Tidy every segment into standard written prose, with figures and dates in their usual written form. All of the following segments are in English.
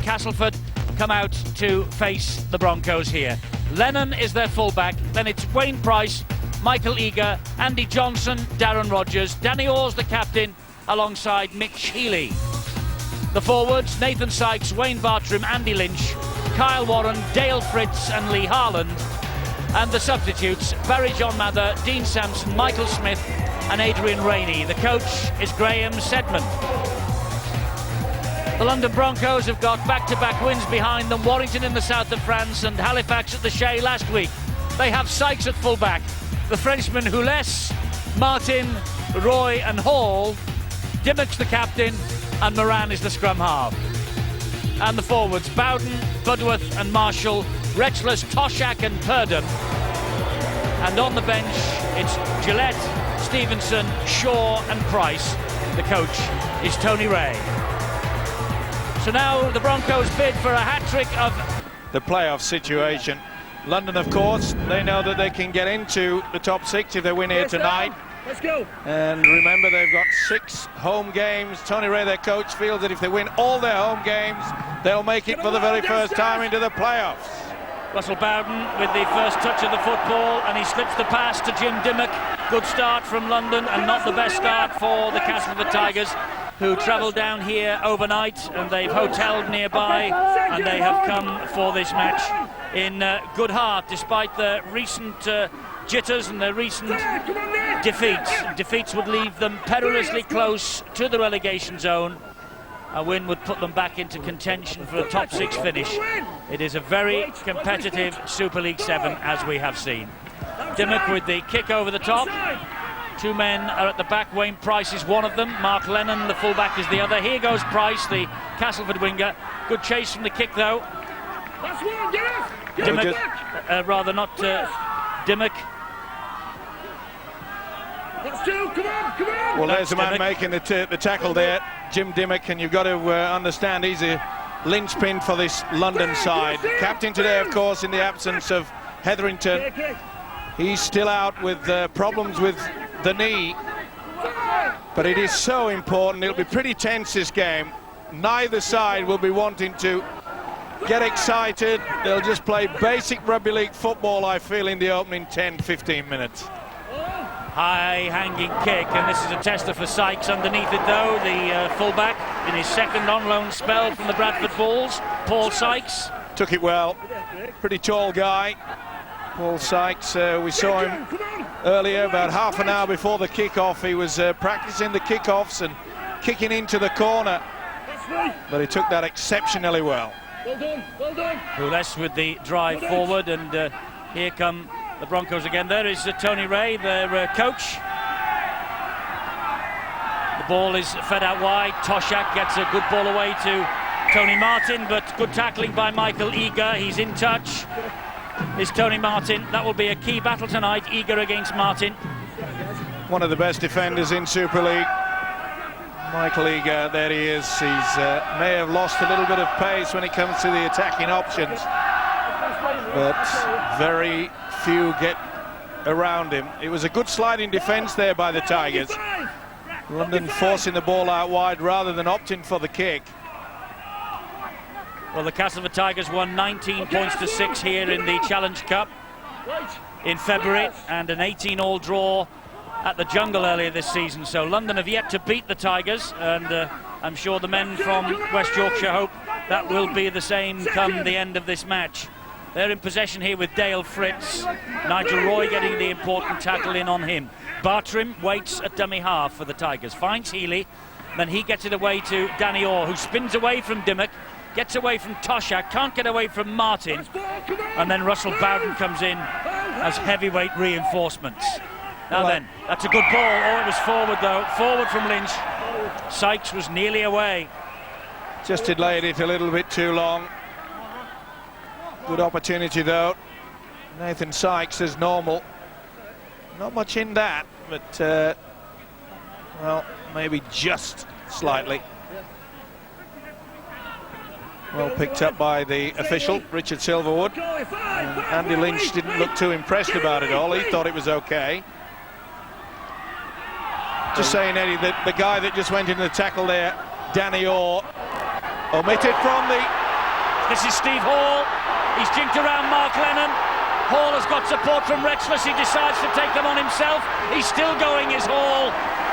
Castleford come out to face the Broncos here. Lennon is their fullback, then it's Wayne Price, Michael Eager, Andy Johnson, Darren Rogers, Danny Orr's the captain alongside Mitch Healy. The forwards, Nathan Sykes, Wayne Bartram, Andy Lynch, Kyle Warren, Dale Fritz and Lee Harland. And the substitutes, Barry John Mather, Dean Sampson, Michael Smith and Adrian Rainey. The coach is Graham Sedman. The London Broncos have got back-to-back wins behind them, Warrington in the south of France and Halifax at the Shea last week. They have Sykes at full-back, the Frenchman Hules, Martin, Roy and Hall, Dimmock's the captain and Moran is the scrum half. And the forwards, Bowden, Budworth and Marshall, Retchless, Toshak and Purdom. And on the bench, it's Gillette, Stevenson, Shaw and Price. The coach is Tony Ray. So now the Broncos bid for a hat-trick of the playoff situation. London, of course, they know that they can get into the top six if they win here tonight. Let's go. And remember, they've got 6 home games. Tony Ray, their coach, feels that if they win all their home games, they'll make it for the very first time into the playoffs. Russell Bowden with the first touch of the football, and he slips the pass to Jim Dimmock. Good start from London and not the best start for the Castleford Tigers, who travelled down here overnight and they've hotelled nearby and they have come for this match in good heart despite the recent jitters and the recent defeats. Defeats would leave them perilously close to the relegation zone. A win would put them back into contention for a top 6 finish. It is a very competitive Super League 7 as we have seen. Dimmock with the kick over the top. 2 men are at the back. Wayne Price is one of them. Mark Lennon, the fullback, is the other. Here goes Price, the Castleford winger. Good chase from the kick, though. That's one, get off! Dimmock, rather not Dimmock. That's 2, come on! Well, there's a man making the tackle there, Jim Dimmock, and you've got to understand he's a linchpin for this London side. Captain today, of course, in the absence of Hetherington. He's still out with problems with the knee, but it is so important. It'll be pretty tense, this game. Neither side will be wanting to get excited. They'll just play basic rugby league football, I feel, in the opening 10-15 minutes. High hanging kick, and this is a tester for Sykes underneath it, though. The fullback in his second on loan spell from the Bradford Bulls, Paul Sykes. Took it well. Pretty tall guy, Paul Sykes. We saw him earlier, about half an hour before the kick-off. He was practicing the kick-offs and kicking into the corner, but he took that exceptionally well. Well done, well done. Hules with the drive forward, and here come the Broncos again. There is Tony Ray, their coach. The ball is fed out wide. Toshak gets a good ball away to Tony Martin, but good tackling by Michael Eager. He's in touch. Is Tony Martin. That will be a key battle tonight, Eager against Martin. One of the best defenders in Super League. Michael Eager, there he is. He's may have lost a little bit of pace when it comes to the attacking options, but very few get around him. It was a good sliding defence there by the Tigers. London forcing the ball out wide rather than opting for the kick. Well, the Castleford Tigers won 19 points to 6 here in the Challenge Cup in February, and an 18-all draw at the Jungle earlier this season. So London have yet to beat the Tigers, and I'm sure the men from West Yorkshire hope that will be the same come the end of this match. They're in possession here with Dale Fritz. Nigel Roy getting the important tackle in on him. Bartram waits at dummy half for the Tigers. Finds Healy. Then he gets it away to Danny Orr, who spins away from Dimmock. Gets away from Toshak. Can't get away from Martin. And then Russell Bowden comes in as heavyweight reinforcements. Now then, that's a good ball. Oh, it was forward, though. Forward from Lynch. Sykes was nearly away. Just delayed it a little bit too long. Good opportunity, though. Nathan Sykes as normal. Not much in that, but, well, maybe just slightly. Well picked up by the official, Richard Silverwood. And Andy Lynch didn't look too impressed about it all. He thought it was okay. Just saying, Eddie, that the guy that just went into the tackle there, Danny Orr, omitted from the This is Steve Hall. He's jinked around Mark Lennon. Hall has got support from Retchless. He decides to take them on himself. He's still going, is Hall.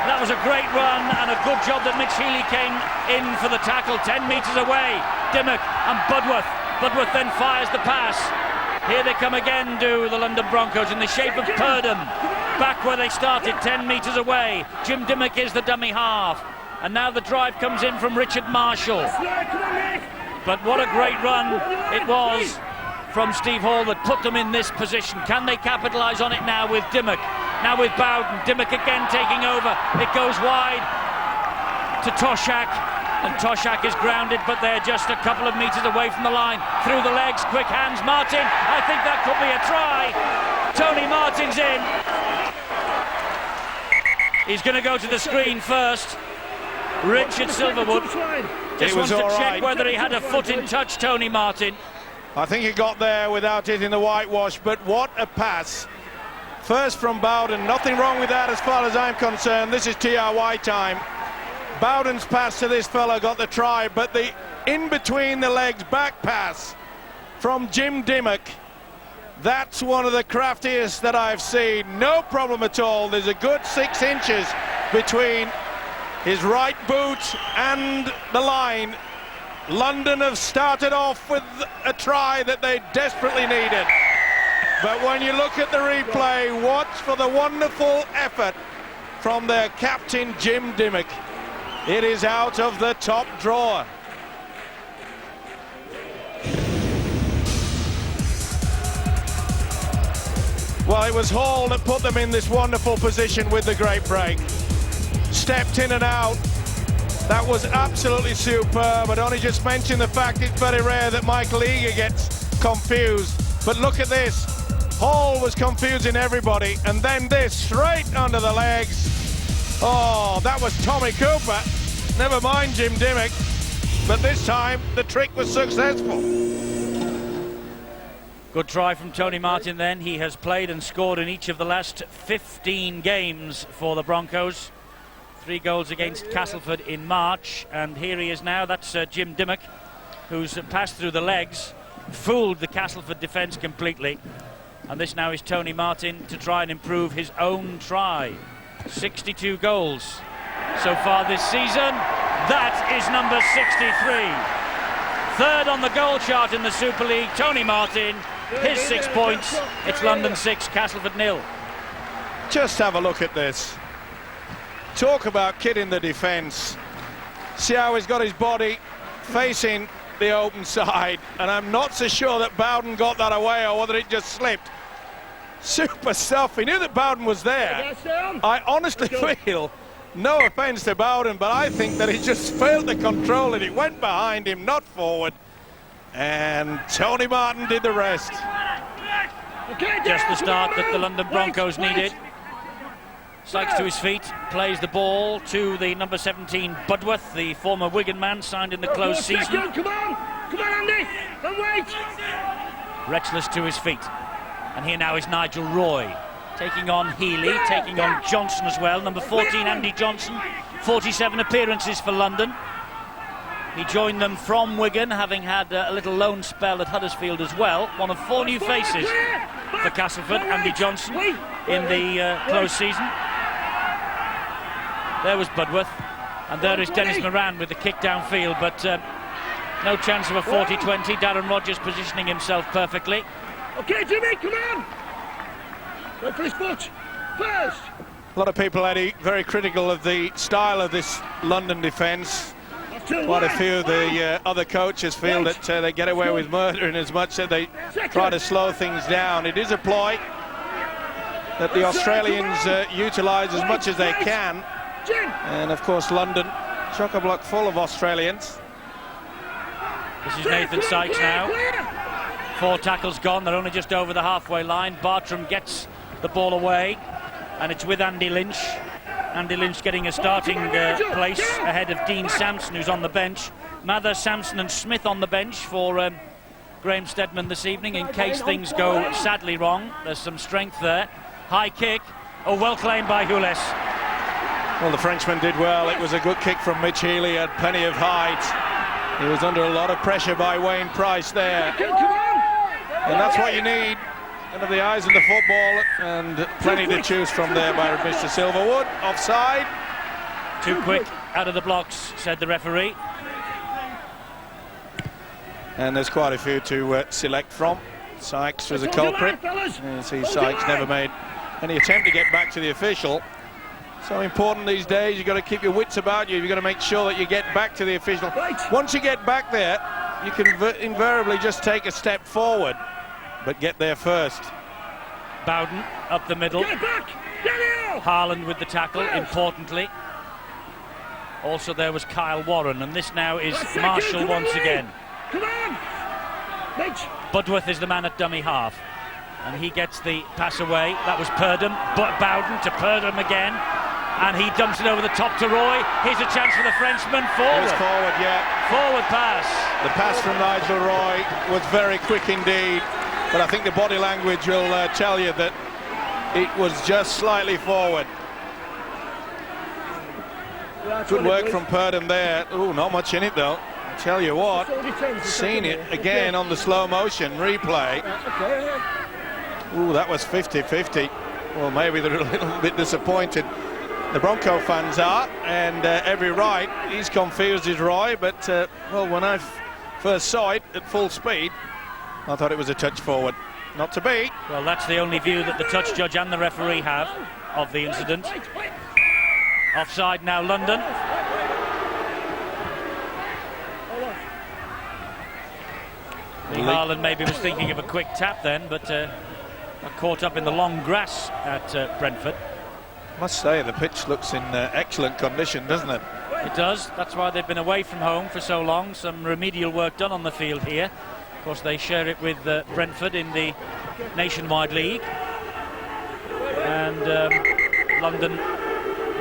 That was a great run and a good job that Mitch Healy came in for the tackle 10 metres away. Dimmock and Budworth. Budworth then fires the pass. Here they come again, do the London Broncos, in the shape of Purdham. Back where they started, 10 metres away. Jim Dimmock is the dummy half. And now the drive comes in from Richard Marshall. But what a great run it was from Steve Hall that put them in this position. Can they capitalise on it now with Dimmock? Now with Bowden. Dimmock again taking over. It goes wide to Toshak. And Toshak is grounded, but they're just a couple of metres away from the line. Through the legs, quick hands. Martin, I think that could be a try. Tony Martin's in. He's going to go to the screen first. Richard Silverwood just wants to check whether he had a foot in touch, Tony Martin. I think he got there without hitting the whitewash, but what a pass. First from Bowden, nothing wrong with that as far as I'm concerned. This is TRY time. Bowden's pass to this fella got the try, but the in-between the legs back pass from Jim Dimmock, that's one of the craftiest that I've seen. No problem at all. There's a good 6 inches between his right boot and the line. London have started off with a try that they desperately needed. But when you look at the replay, watch for the wonderful effort from their captain, Jim Dimmock. It is out of the top drawer. Well, it was Hall that put them in this wonderful position with the great break. Stepped in and out. That was absolutely superb. I'd only just mentioned the fact it's very rare that Michael Eager gets confused. But look at this. Hall was confusing everybody, and then this straight under the legs. Oh, that was Tommy Cooper. Never mind Jim Dimmock. But this time the trick was successful. Good try from Tony Martin then. He has played and scored in each of the last 15 games for the Broncos. 3 goals against Castleford in March, and here he is now. That's Jim Dimmock, who's passed through the legs, fooled the Castleford defence completely. And this now is Tony Martin to try and improve his own try. 62 goals so far this season. That is number 63. 3rd on the goal chart in the Super League. Tony Martin, his 6 points. It's London 6, Castleford 0. Just have a look at this. Talk about kidding the defence. See how he's got his body facing the open side, and I'm not so sure that Bowden got that away or whether it just slipped. Super stuff. He knew that Bowden was there. I honestly feel, no offence to Bowden, but I think that he just failed to control it. It went behind him, not forward. And Tony Martin did the rest. Just the start that the London Broncos needed. Sykes to his feet, plays the ball to the number 17 Budworth, the former Wigan man, signed in the close season. Come on Andy, and wait. Retchless to his feet, and here now is Nigel Roy, taking on Healy, taking on Johnson as well. Number 14 Andy Johnson, 47 appearances for London. He joined them from Wigan, having had a little loan spell at Huddersfield as well. One of 4 new faces for Castleford, Andy Johnson, in the close season. There was Budworth, and there is Dennis Moran with the kick downfield, but no chance of a 40-20. Darren Rogers positioning himself perfectly. Okay, Jimmy, come on! Go for his foot first. A lot of people, Eddie, very critical of the style of this London defence. Quite a few of the other coaches feel that they get away with murder in as much as they try to slow things down. It is a ploy that the Australians utilise as much as they can. And of course London, chock-a-block full of Australians. This is Nathan Sykes now. 4 tackles gone, they're only just over the halfway line. Bartram gets the ball away, and it's with Andy Lynch. Andy Lynch getting a starting place ahead of Dean Sampson, who's on the bench. Mather, Sampson and Smith on the bench for Graham Steadman this evening, in case things go sadly wrong. There's some strength there. High kick. Oh, well claimed by Hules. Well, the Frenchman did well. It was a good kick from Mitch Healy, had plenty of height. He was under a lot of pressure by Wayne Price there. Come on. And that's what you need. Under the eyes of the football, and plenty to choose from there by Mr. Silverwood. Offside. Too quick out of the blocks, said the referee. And there's quite a few to select from. Sykes was a culprit. You see, Sykes never made any attempt to get back to the official. So important these days, you've got to keep your wits about you. You've got to make sure that you get back to the official. Once you get back there, you can invariably just take a step forward, but get there first. Bowden up the middle. Get back. Haaland with the tackle, importantly. Also there was Kyle Warren, and this now is Marshall once again. Come on. Budworth is the man at dummy half, and he gets the pass away. That was Purdom, but Bowden to Purdom again, and he dumps it over the top to Roy. Here's a chance for the Frenchman. Forward. It was forward, yeah. Forward pass. The pass from Nigel Roy was very quick indeed, but I think the body language will tell you that it was just slightly forward. Good work from Purdom there. Oh, not much in it though. I tell you what, seen it again on the slow motion replay. Ooh, that was 50-50. Well, maybe they're a little bit disappointed. The Bronco fans are, and every right. He's confused as Roy, but well, when I first saw it at full speed, I thought it was a touch forward. Not to be. Well, that's the only view that the touch judge and the referee have of the incident. Offside now, London. Lee Haaland maybe was thinking of a quick tap then, but got caught up in the long grass at Brentford. I must say, the pitch looks in excellent condition, doesn't it? It does. That's why they've been away from home for so long. Some remedial work done on the field here. Of course, they share it with Brentford in the Nationwide League. And London,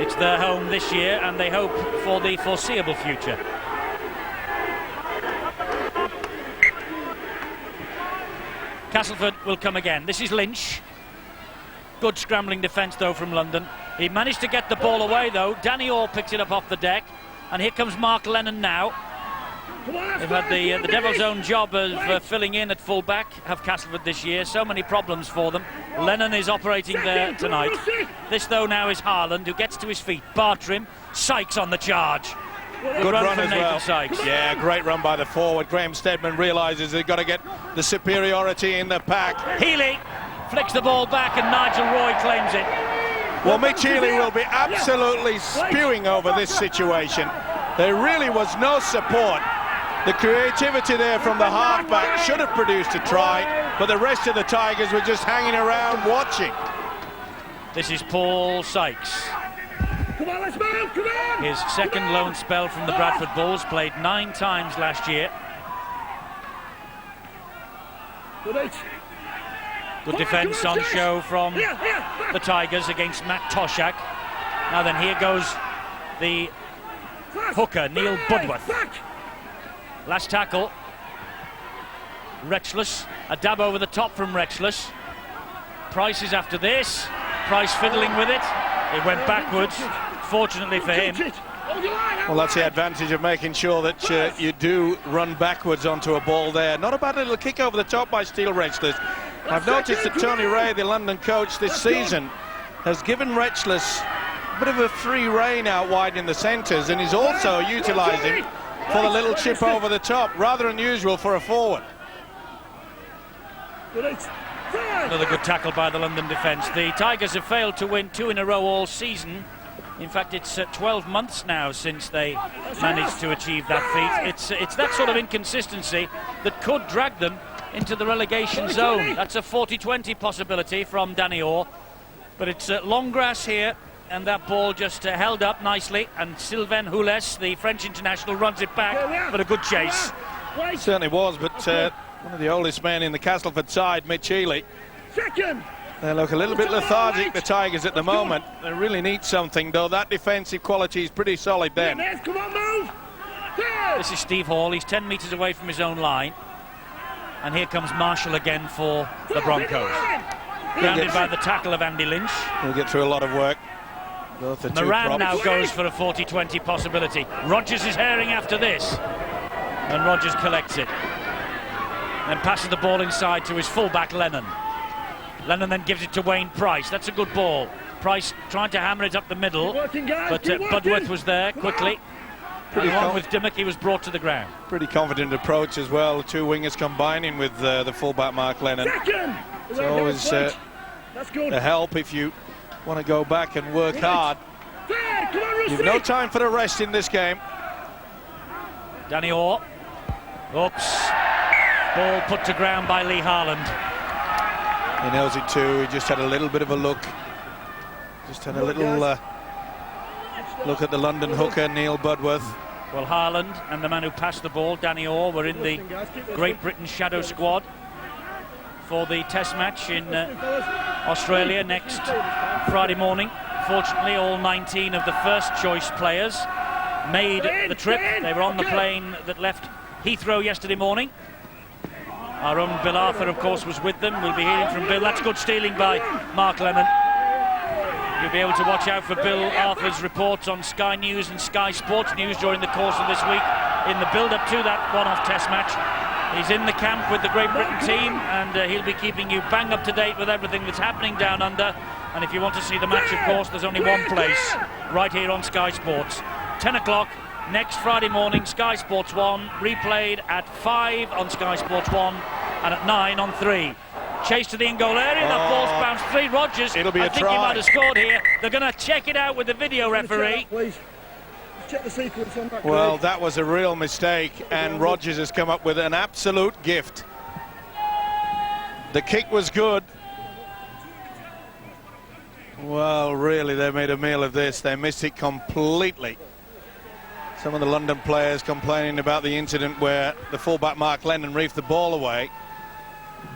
it's their home this year, and they hope for the foreseeable future. Castleford will come again. This is Lynch. Good scrambling defence though from London. He managed to get the ball away though. Danny Orr picks it up off the deck, and here comes Mark Lennon now. They've had the Devil's own job of filling in at full-back, have Castleford this year. So many problems for them. Lennon is operating there tonight. This though now is Haaland, who gets to his feet. Bartrim, Sykes on the charge. Good run from as Nathan well. Sykes. Yeah, great run by the forward. Graham Steadman realises they've got to get the superiority in the pack. Healy flicks the ball back, and Nigel Roy claims it. Well, Mitch Healy will be absolutely spewing over this situation. There really was no support. The creativity there from the halfback should have produced a try, but the rest of the Tigers were just hanging around watching. This is Paul Sykes. Come on, let's move, come on! His second loan spell from the Bradford Bulls, played 9 times last year. Good defence on show from the Tigers against Matt Toshak. Now then, here goes the hooker, Neil Budworth. Last tackle. Retchless, a dab over the top from Retchless. Price is after this. Price fiddling with it. It went backwards, fortunately for him. Well, that's the advantage of making sure that you do run backwards onto a ball there. Not a bad little kick over the top by Steele Retchless. I've noticed that Tony Ray, the London coach this season, has given Retchless a bit of a free rein out wide in the centres, and he's also utilising for the little chip over the top. Rather unusual for a forward. Another good tackle by the London defence. The Tigers have failed to win 2 in a row all season. In fact, it's 12 months now since they managed to achieve that feat. It's that sort of inconsistency that could drag them into the relegation zone. That's a 40-20 possibility from Danny Orr. But it's long grass here, and that ball just held up nicely, and Sylvain Houles, the French international, runs it back, but a good chase. It certainly was, but one of the oldest men in the Castleford side, Mitch Healy. They look a little bit lethargic, the Tigers, at the moment. They really need something, though. That defensive quality is pretty solid then. Come on, move! This is Steve Hall. He's 10 metres away from his own line. And here comes Marshall again for the Broncos. Grounded by the tackle of Andy Lynch. He'll get through a lot of work. Moran now goes for a 40-20 possibility. Rogers is herring after this. And Rodgers collects it. And passes the ball inside to his fullback, Lennon. Lennon then gives it to Wayne Price. That's a good ball. Price trying to hammer it up the middle, but Budworth was there quickly. Along with Dimmock, he was brought to the ground. Pretty confident approach as well. Two wingers combining with the fullback Mark Lennon. It's always a help if you want to go back and work hard. You've no time for the rest in this game. Danny Orr. Oops. Ball put to ground by Lee Harland. He knows it too. He just had a little bit of a look. Just had a little look at the London hooker, Neil Budworth. Well, Harland and the man who passed the ball, Danny Orr, were in the Great Britain shadow squad for the test match in Australia next Friday morning. Fortunately, all 19 of the first choice players made the trip. They were on the plane that left Heathrow yesterday morning. Our own Bill Arthur, of course, was with them. We'll be hearing from Bill. That's good stealing by Mark Lennon. You'll be able to watch out for Bill Arthur's reports on Sky News and Sky Sports News during the course of this week in the build-up to that one-off test match. He's in the camp with the Great Britain team, and he'll be keeping you bang up to date with everything that's happening down under. And if you want to see the match, of course, there's only one place, right here on Sky Sports. 10 o'clock next Friday morning, Sky Sports 1, replayed at 5 on Sky Sports 1 and at 9 on 3. Chase to the in-goal area, that ball's bounced free. Rodgers, it'll be a I think try. he might have scored here. They're going to check it out with the video referee. Check the sequence on that. Well, that was a real mistake, and Rodgers has come up with an absolute gift. The kick was good. Well, really, they made a meal of this. They missed it completely. Some of the London players complaining about the incident where the fullback Mark Lennon reefed the ball away,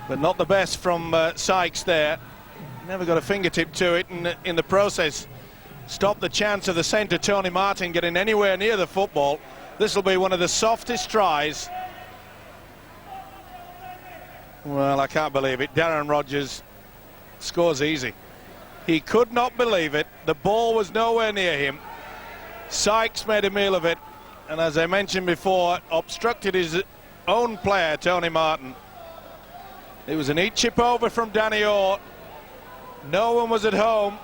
but not the best from Sykes there. Never got a fingertip to it, and in the process stopped the chance of the centre Tony Martin getting anywhere near the football. This will be one of the softest tries. Well, I can't believe it. Darren Rodgers scores easy. He could not believe it. The ball was nowhere near him. Sykes made a meal of it, and as I mentioned before, obstructed his own player, Tony Martin. It was a neat chip over from Danny Orr. No one was at home.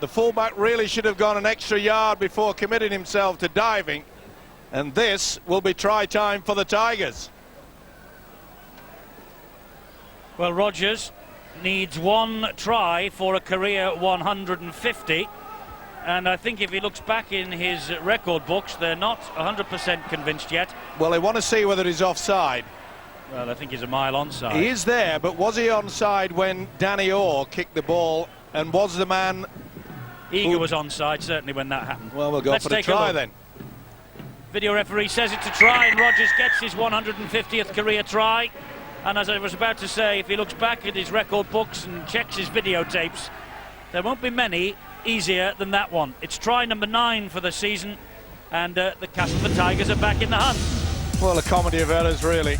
The fullback really should have gone an extra yard before committing himself to diving, and this will be try time for the Tigers. Well, Rodgers needs one try for a career 150, and I think if he looks back in his record books, they're not 100% convinced yet. Well, they want to see whether he's offside. Well, I think he's a mile onside. He is there, but was he onside when Danny Orr kicked the ball, and was the man... Eager was onside, certainly, when that happened. Well, we'll go Let's for the take a try look. then. Video referee says it's a try, and Rodgers gets his 150th career try. And as I was about to say, if he looks back at his record books and checks his videotapes, there won't be many easier than that one. It's try number 9 for the season, and the Castleford Tigers are back in the hunt. Well, a comedy of errors, really.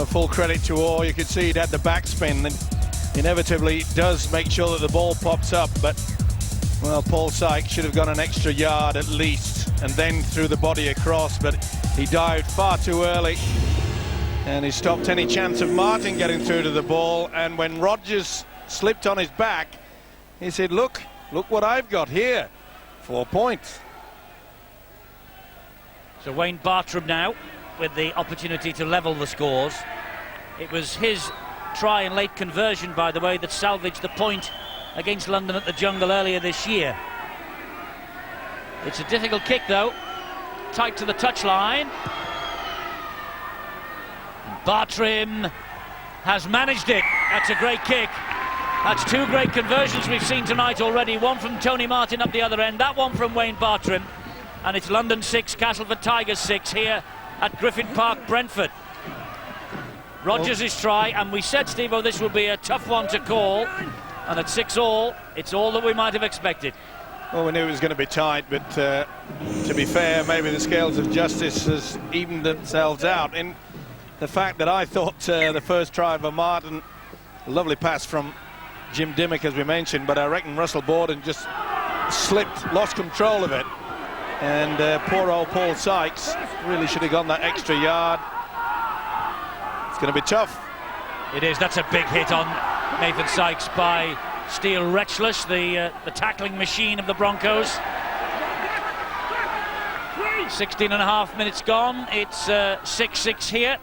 Full credit to Orr. You could see he'd had the backspin, and inevitably does make sure that the ball pops up, but well, Paul Sykes should have gone an extra yard at least, and then threw the body across, but he dived far too early, and he stopped any chance of Martin getting through to the ball. And when Rodgers slipped on his back, he said, look what I've got here. 4 points. So Wayne Bartram now with the opportunity to level the scores. It was his try and late conversion, by the way, that salvaged the point against London at the Jungle earlier this year. It's a difficult kick, though. Tight to the touchline. Bartram has managed it. That's a great kick. That's 2 great conversions we've seen tonight already. One from Tony Martin up the other end, that one from Wayne Bartram. And it's London 6, Castleford Tigers 6 here at Griffin Park, Brentford. Rodgers' try, and we said, Steve-o, this will be a tough one to call. And at 6-all, it's all that we might have expected. Well, we knew it was going to be tight, but to be fair, maybe the scales of justice has evened themselves out. In the fact that I thought the first try of Martin, a lovely pass from Jim Dimmock, as we mentioned, but I reckon Russell Borden just slipped, lost control of it. And poor old Paul Sykes really should have gone that extra yard. It's going to be tough. It is. That's a big hit on Nathan Sykes by Steele Retchless, the tackling machine of the Broncos. 16 and a half minutes gone. It's 6-6 here.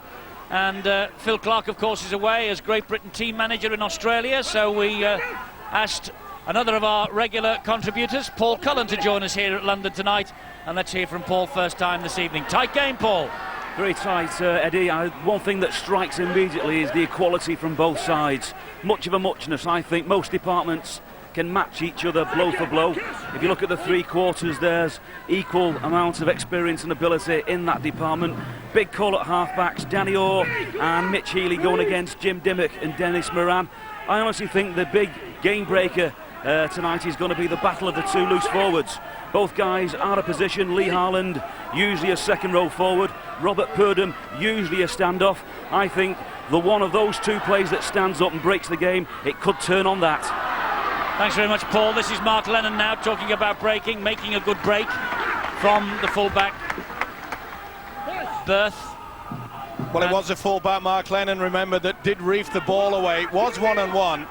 And Phil Clark, of course, is away as Great Britain team manager in Australia. So we asked another of our regular contributors, Paul Cullen, to join us here at London tonight. And let's hear from Paul first time this evening. Tight game, Paul. Very tight, Eddie. One thing that strikes immediately is the equality from both sides. Much of a muchness, I think. Most departments can match each other blow for blow. If you look at the three quarters, there's equal amounts of experience and ability in that department. Big call at halfbacks, Danny Orr and Mitch Healy going against Jim Dimmock and Dennis Moran. I honestly think the big game breaker tonight is going to be the battle of the two loose forwards. Both guys out of position. Lee Harland usually a second row forward, Robert Purdom usually a standoff. I think the one of those two plays that stands up and breaks the game, it could turn on that. Thanks very much, Paul. This is Mark Lennon now talking about breaking, making a good break from the fullback berth. Well, it was a fullback, Mark Lennon, remember, that did reef the ball away. It was 1-on-1.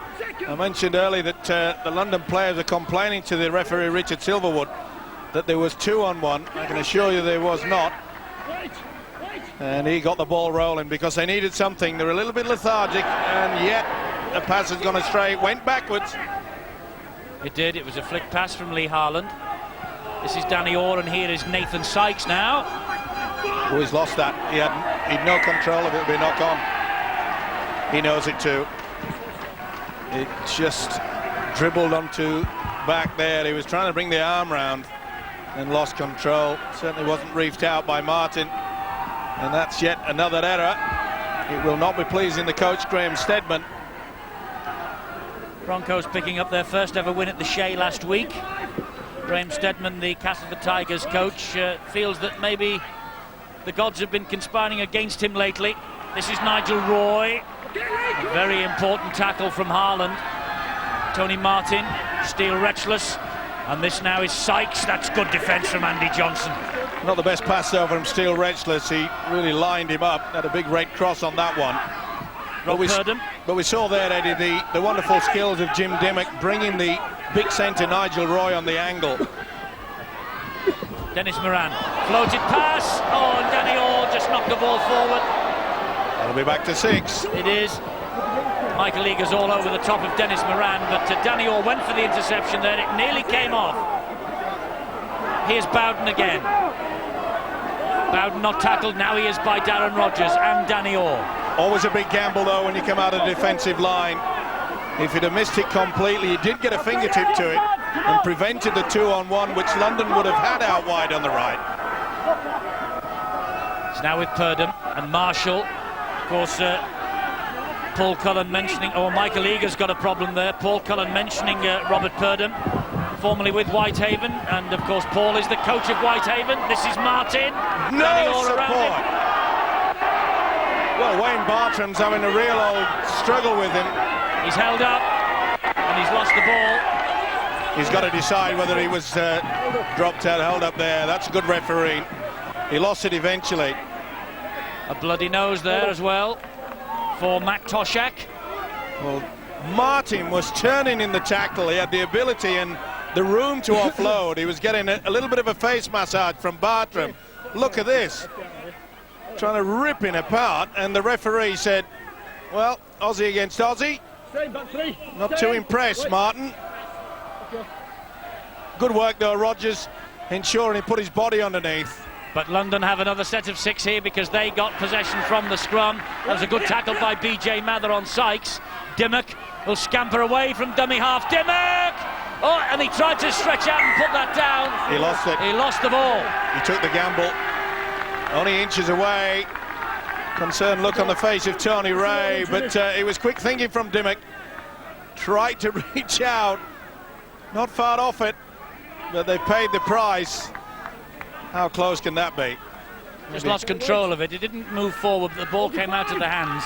I mentioned earlier that the London players are complaining to the referee, Richard Silverwood, that there was 2-on-1. I can assure you there was not. And he got the ball rolling because they needed something. They're a little bit lethargic, and yet the pass has gone astray. It went backwards. It did. It was a flick pass from Lee Harland. This is Danny Orr, and here is Nathan Sykes now. Oh, he's lost that. He'd no control of it. It'll be a knock on. He knows it too. It just dribbled onto back there. He was trying to bring the arm round and lost control. Certainly wasn't reefed out by Martin. And that's yet another error. It will not be pleasing the coach, Graham Steadman. Broncos picking up their first ever win at the Shea last week. Graham Steadman, the Castleford Tigers coach, feels that maybe the gods have been conspiring against him lately. This is Nigel Roy. A very important tackle from Harland. Tony Martin, Steele Retchless. And this now is Sykes. That's good defence from Andy Johnson. Not the best pass though from Steele Retchless. He really lined him up. Had a big red cross on that one. But we saw there, Eddie, the wonderful skills of Jim Dimmock bringing the big centre Nigel Roy on the angle. Dennis Moran, floated pass. Oh, and Danny Orr just knocked the ball forward. It'll be back to 6. It is. Michael Eagers all over the top of Dennis Moran, but Danny Orr went for the interception there. It nearly came off. Here's Bowden again. Bowden not tackled. Now he is by Darren Rogers and Danny Orr. Always a big gamble though when you come out of the defensive line. If he'd have missed it completely, he did get a fingertip to it and prevented the 2-on-1, which London would have had out wide on the right. It's now with Purdom and Marshall. Of course, Paul Cullen mentioning, Michael Eagers got a problem there. Paul Cullen mentioning Robert Purdom, formerly with Whitehaven, and of course Paul is the coach of Whitehaven. This is Martin. No support. Well, Wayne Bartram's having a real old struggle with him. He's held up and he's lost the ball. He's got to decide whether he was dropped out, held up there. That's a good referee. He lost it eventually. A bloody nose there as well for Matt Toshak. Well, Martin was turning in the tackle. He had the ability and the room to offload. He was getting a little bit of a face massage from Bartram. Look at this. Trying to rip him apart, and the referee said, well, Aussie against Aussie. Not too impressed, Martin. Good work though, Rogers, ensuring he put his body underneath. But London have another set of 6 here because they got possession from the scrum. That was a good tackle by BJ Mather on Sykes. Dimmock will scamper away from dummy half. Dimmock! Oh, and he tried to stretch out and put that down. He lost it. He lost the ball. He took the gamble. Only inches away. Concerned look on the face of Tony Ray, but it was quick thinking from Dimmock. Tried to reach out. Not far off it, but they paid the price. How close can that be? Just lost control of it. It didn't move forward, but the ball came out of the hands.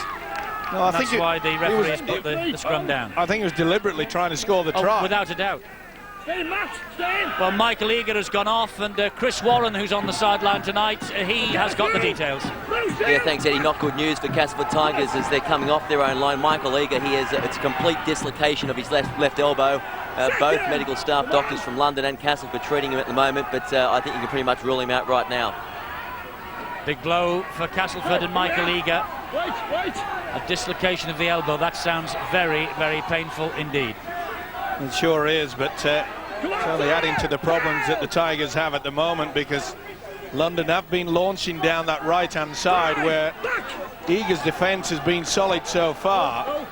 No, I think that's why the referees put the scrum down. I think he was deliberately trying to score the try. Without a doubt. Stay in, Matt. Stay in. Well, Michael Eager has gone off, and Chris Warren, who's on the sideline tonight, he has got the details. Yeah, thanks, Eddie. Not good news for Castleford Tigers as they're coming off their own line. Michael Eager, it's a complete dislocation of his left elbow. Both medical staff doctors from London and Castleford treating him at the moment, but I think you can pretty much rule him out right now. Big blow for Castleford and Michael Eager. Wait. A dislocation of the elbow. That sounds very, very painful indeed. It sure is, but it's only adding to the problems that the Tigers have at the moment, because London have been launching down that right-hand side where Eager's defence has been solid so far.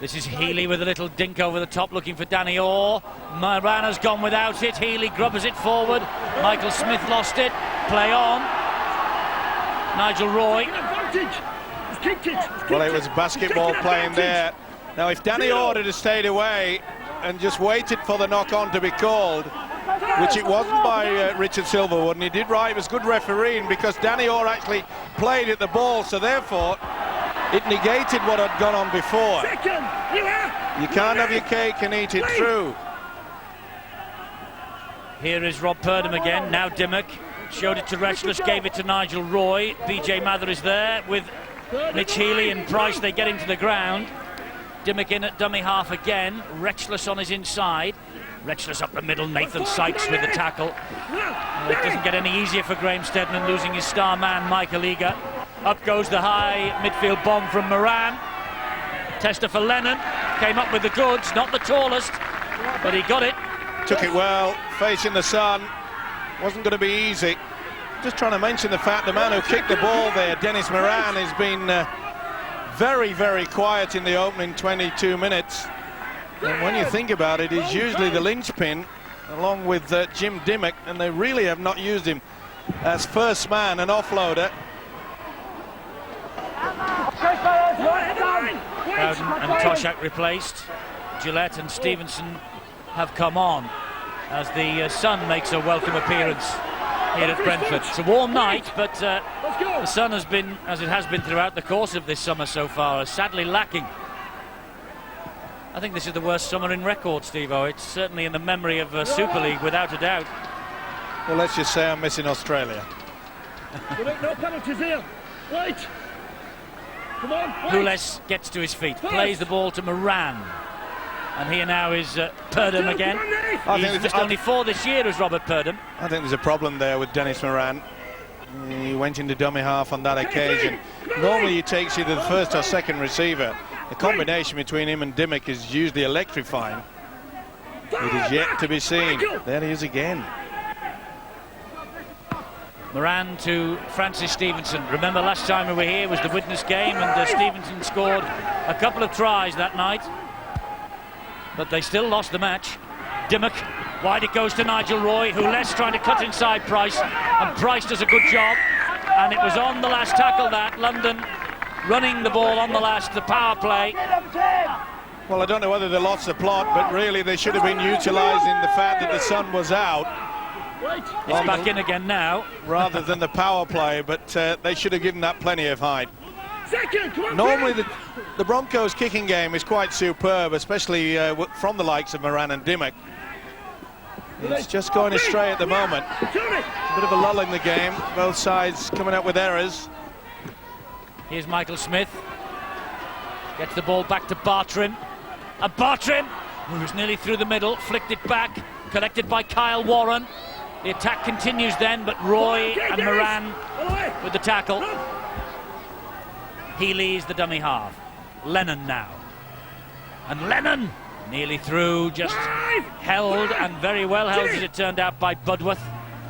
This is Healy with a little dink over the top, looking for Danny Orr. Moran has gone without it. Healy grubbers it forward. Michael Smith lost it. Play on. Nigel Roy. Well, it was basketball playing there. Now, if Danny Orr had stayed away and just waited for the knock-on to be called, which it wasn't by Richard Silverwood, and he did right, it was good refereeing, because Danny Orr actually played at the ball, so therefore it negated what had gone on before. You can't have your cake and eat it through. Here is Rob Purdham again, now Dimmock. Showed it to Retchless, gave it to Nigel Roy. BJ Mather is there with Mitch Healy and Price. They get into the ground. Dimmock in at dummy half again. Retchless on his inside. Retchless up the middle. Nathan Sykes with the tackle. It doesn't get any easier for Graham Stedman, losing his star man, Michael Eager. Up goes the high midfield bomb from Moran. Tester for Lennon. Came up with the goods, not the tallest, but he got it. Took it well, facing the sun. Wasn't going to be easy. Just trying to mention the fact the man who kicked the ball there, Dennis Moran, has been very, very quiet in the opening 22 minutes. And when you think about it, he's usually the linchpin, along with Jim Dimmock, and they really have not used him as first man and offloader. Bowden and Toshak replaced. Gillette and Stevenson have come on as the sun makes a welcome appearance here at Brentford. It's a warm night, but the sun has been, as it has been throughout the course of this summer so far, sadly lacking. I think this is the worst summer in record, Steve-O. It's certainly in the memory of Super League, without a doubt. Well, let's just say I'm missing Australia. No penalties here. Wait. Come on. Hules gets to his feet, plays the ball to Moran. And here now is Purdham again. He's just only 4 this year as Robert Purdham. I think there's a problem there with Dennis Moran. He went into dummy half on that occasion. Normally he takes either the first or second receiver. The combination between him and Dimmock is usually electrifying. It is yet to be seen. There he is again. Moran to Francis Stevenson. Remember last time we were here was the witness game, and Stevenson scored a couple of tries that night. But they still lost the match. Dimmock, wide it goes to Nigel Roy, who less trying to cut inside Price, and Price does a good job. And it was on the last tackle that London running the ball on the power play. Well, I don't know whether they lost the plot, but really they should have been utilising the fact that the sun was out. It's back in again now. Rather than the power play, but they should have given that plenty of height. Normally the Broncos' kicking game is quite superb, especially from the likes of Moran and Dimmock. It's just going astray at the moment. A bit of a lull in the game, both sides coming up with errors. Here's Michael Smith. Gets the ball back to Bartrim. And Bartrim, who's nearly through the middle, flicked it back, collected by Kyle Warren. The attack continues then, but Roy and Moran with the tackle. Healy's the dummy half. Lennon now. And Lennon nearly through, just held, and very well held as it turned out, by Budworth.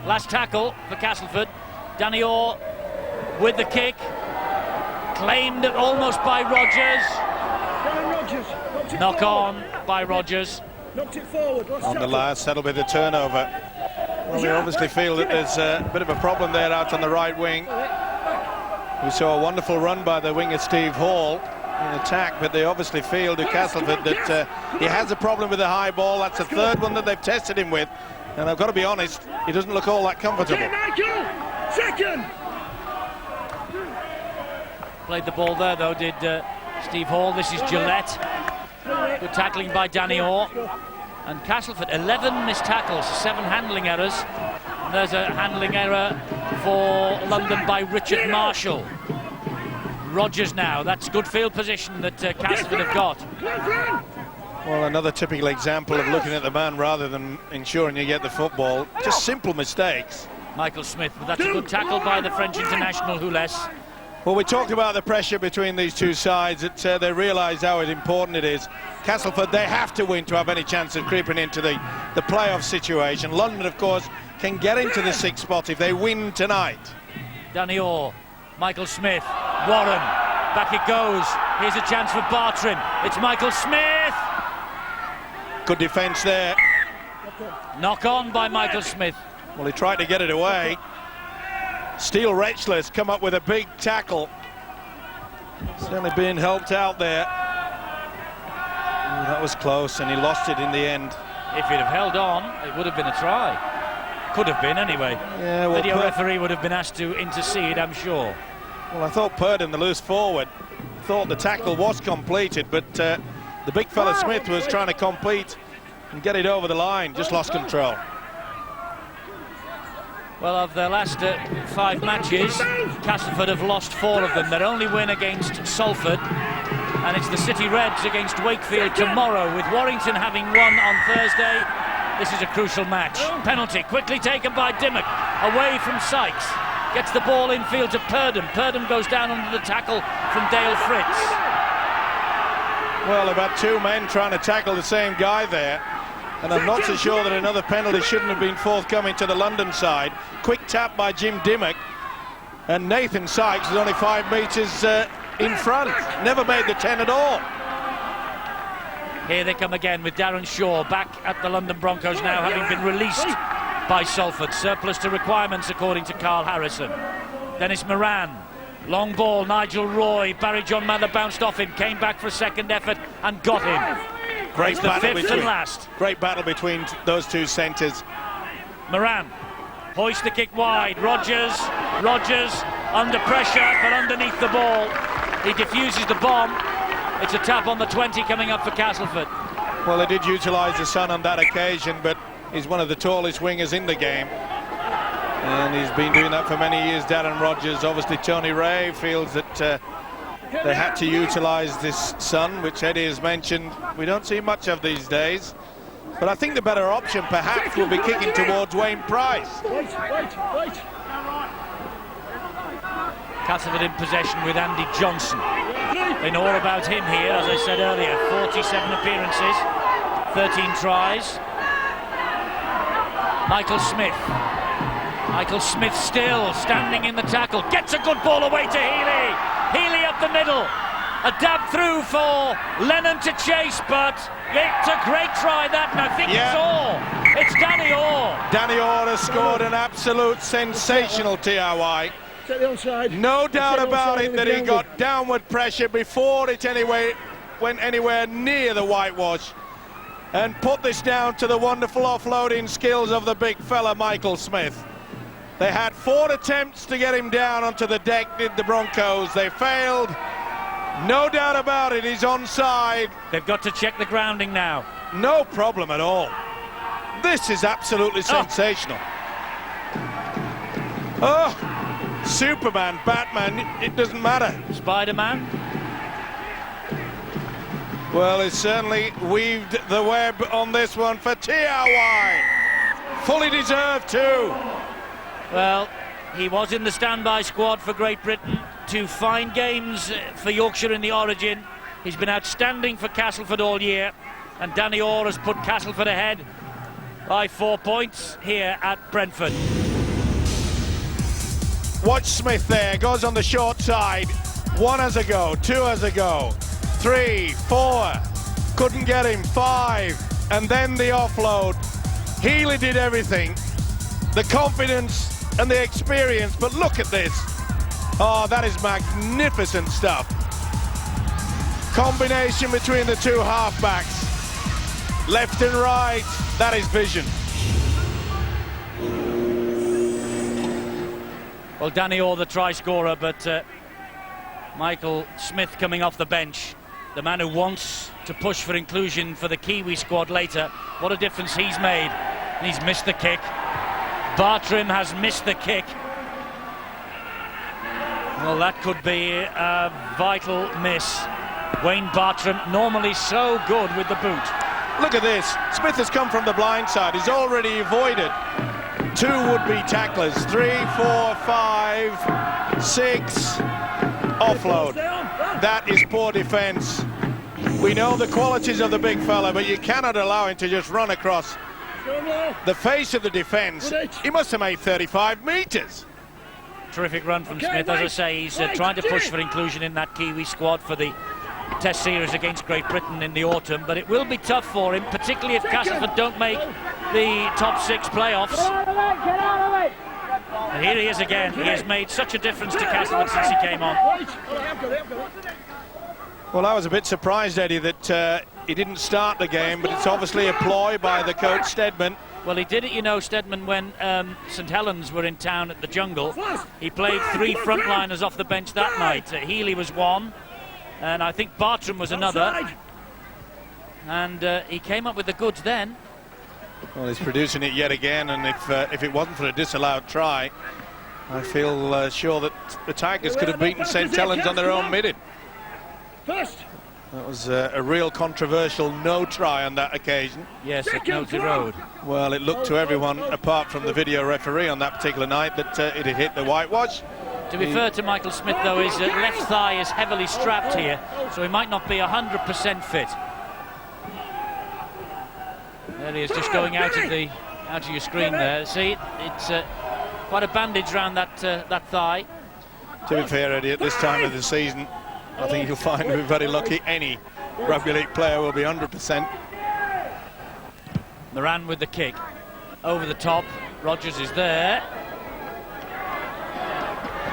Last tackle for Castleford. Danny Orr with the kick. Claimed almost by Rogers. Knock on by Rogers. Knocked it forward. On the last, that'll be the turnover. Well, they obviously feel that there's a bit of a problem there out on the right wing. We saw a wonderful run by the winger Steve Hall in attack, but they obviously feel to Castleford that he has a problem with the high ball. That's the third one that they've tested him with, and I've got to be honest, he doesn't look all that comfortable. Second. Played the ball there though, did Steve Hall. This is Gillette. Good tackling by Danny Orr. And Castleford, 11 missed tackles, 7 handling errors. And there's a handling error for London by Richard Marshall. Rogers now, that's good field position that Castleford have got. Well, another typical example of looking at the man rather than ensuring you get the football. Just simple mistakes. Michael Smith, but that's a good tackle by the French international, Hules. Well, we talked about the pressure between these two sides. They realise how important it is. Castleford, they have to win to have any chance of creeping into the playoff situation. London, of course, can get into the 6th spot if they win tonight. Danny Orr, Michael Smith, Warren, back it goes. Here's a chance for Bartrim. It's Michael Smith. Good defence there. Knock on by Michael Smith. Well, he tried to get it away. Steele Retchless come up with a big tackle. Certainly being helped out there. Ooh, that was close, and he lost it in the end. If he'd have held on, it would have been a try. Could have been, anyway. Yeah, well, Video referee would have been asked to intercede, I'm sure. Well, I thought Purdon, the loose forward, thought the tackle was completed, but the big fella Smith was trying to complete and get it over the line, just lost control. Well, of their last 5 matches, Castleford have lost 4 of them. Their only win against Salford, and it's the City Reds against Wakefield tomorrow, with Warrington having won on Thursday. This is a crucial match. Penalty quickly taken by Dimmock, away from Sykes. Gets the ball infield to Purdon. Purdon goes down under the tackle from Dale Fritz. Well, they've had 2 men trying to tackle the same guy there. And I'm not so sure that another penalty shouldn't have been forthcoming to the London side. Quick tap by Jim Dimmock. And Nathan Sykes is only 5 metres in front. Never made the 10 at all. Here they come again with Darren Shaw back at the London Broncos now, having been released by Salford. Surplus to requirements, according to Carl Harrison. Dennis Moran. Long ball, Nigel Roy. Barry John Mather bounced off him, came back for a second effort and got him. Great battle, Great battle between those 2 centres. Moran hoists the kick wide. Rogers under pressure, but underneath the ball. He defuses the bomb. It's a tap on the 20 coming up for Castleford. Well, they did utilise the sun on that occasion, but he's one of the tallest wingers in the game. And he's been doing that for many years, Darren Rogers. Obviously, Tony Ray feels that they had to utilise this sun, which Eddie has mentioned. We don't see much of these days. But I think the better option, perhaps, will be kicking towards Wayne Price. Castleford in possession with Andy Johnson. They know all about him here, as I said earlier. 47 appearances, 13 tries. Michael Smith. Michael Smith still standing in the tackle. Gets a good ball away to Healy. Healy up the middle. A dab through for Lennon to chase, but it's a great try that, and I think it's Orr. It's Danny Orr. Danny Orr has scored an absolute sensational TRY. No doubt about it that he got downward pressure before it went anywhere near the whitewash, and put this down to the wonderful offloading skills of the big fella Michael Smith. They had 4 attempts to get him down onto the deck, did the Broncos. They failed. No doubt about it, he's onside. They've got to check the grounding now. No problem at all. This is absolutely sensational. Oh, Superman, Batman, it doesn't matter. Spider-Man. Well, it's certainly weaved the web on this one for TRY. Fully deserved too. Well, he was in the standby squad for Great Britain to find games for Yorkshire in the Origin. He's been outstanding for Castleford all year, and Danny Orr has put Castleford ahead by 4 points here at Brentford. Watch Smith there, goes on the short side. 1 has a go, 2 has a go, 3, 4, couldn't get him, 5, and then the offload. Healy did everything. The confidence and the experience, but look at this. Oh, that is magnificent stuff. Combination between the 2 halfbacks, left and right, that is vision. Well, Danny Orr the try scorer, but Michael Smith coming off the bench the man who wants to push for inclusion for the Kiwi squad later. What a difference he's made. He's missed the kick. Bartrim has missed the kick. Well, that could be a vital miss. Wayne Bartrim, normally so good with the boot. Look at this. Smith has come from the blind side. He's already avoided 2 would-be tacklers. 3, 4, 5, 6. Offload. That is poor defence. We know the qualities of the big fella, but you cannot allow him to just run across the face of the defence. He must have made 35 metres. Terrific run from Smith. As I say, he's trying to push for inclusion in that Kiwi squad for the Test series against Great Britain in the autumn, but it will be tough for him, particularly if Castleford don't make the top 6 playoffs. And here he is again. He has made such a difference to Castleford since he came on. Well, I was a bit surprised, Eddie, that he didn't start the game, but it's obviously a ploy by the coach Stedman. Well, he did it, you know, Stedman, when St Helens were in town at the Jungle. He played 3 frontliners off the bench that night. Healy was one, and I think Bartrim was another. And he came up with the goods then. Well, he's producing it yet again, and if it wasn't for a disallowed try, I feel sure that the Tigers could have beaten St Helens on their own midden. That was a real controversial no try on that occasion. Yes, at Noty Road. Well, it looked to everyone, apart from the video referee on that particular night, that it had hit the whitewash. To be fair to Michael Smith, though, his left thigh is heavily strapped here, so he might not be 100% fit. There he is, just going out of your screen there. See, it's quite a bandage around that thigh. To be fair, Eddie, at this time of the season, I think you'll find we're very lucky. Any rugby league player will be 100%. Moran with the kick. Over the top. Rogers is there.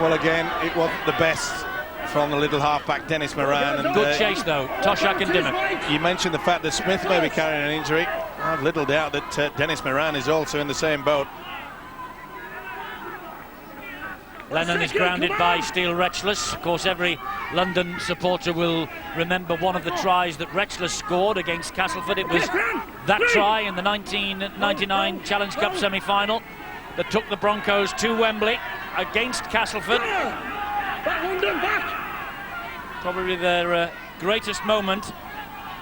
Well, again, it wasn't the best from the little halfback, Dennis Moran. And, good chase, though. Toshak and Dimmock. You mentioned the fact that Smith may be carrying an injury. I've little doubt that Dennis Moran is also in the same boat. Lennon is grounded by Steele Retchless. Of course, every London supporter will remember one of the tries that Retchless scored against Castleford. It was that try in the 1999 Challenge Cup semi-final that took the Broncos to Wembley against Castleford. Probably their greatest moment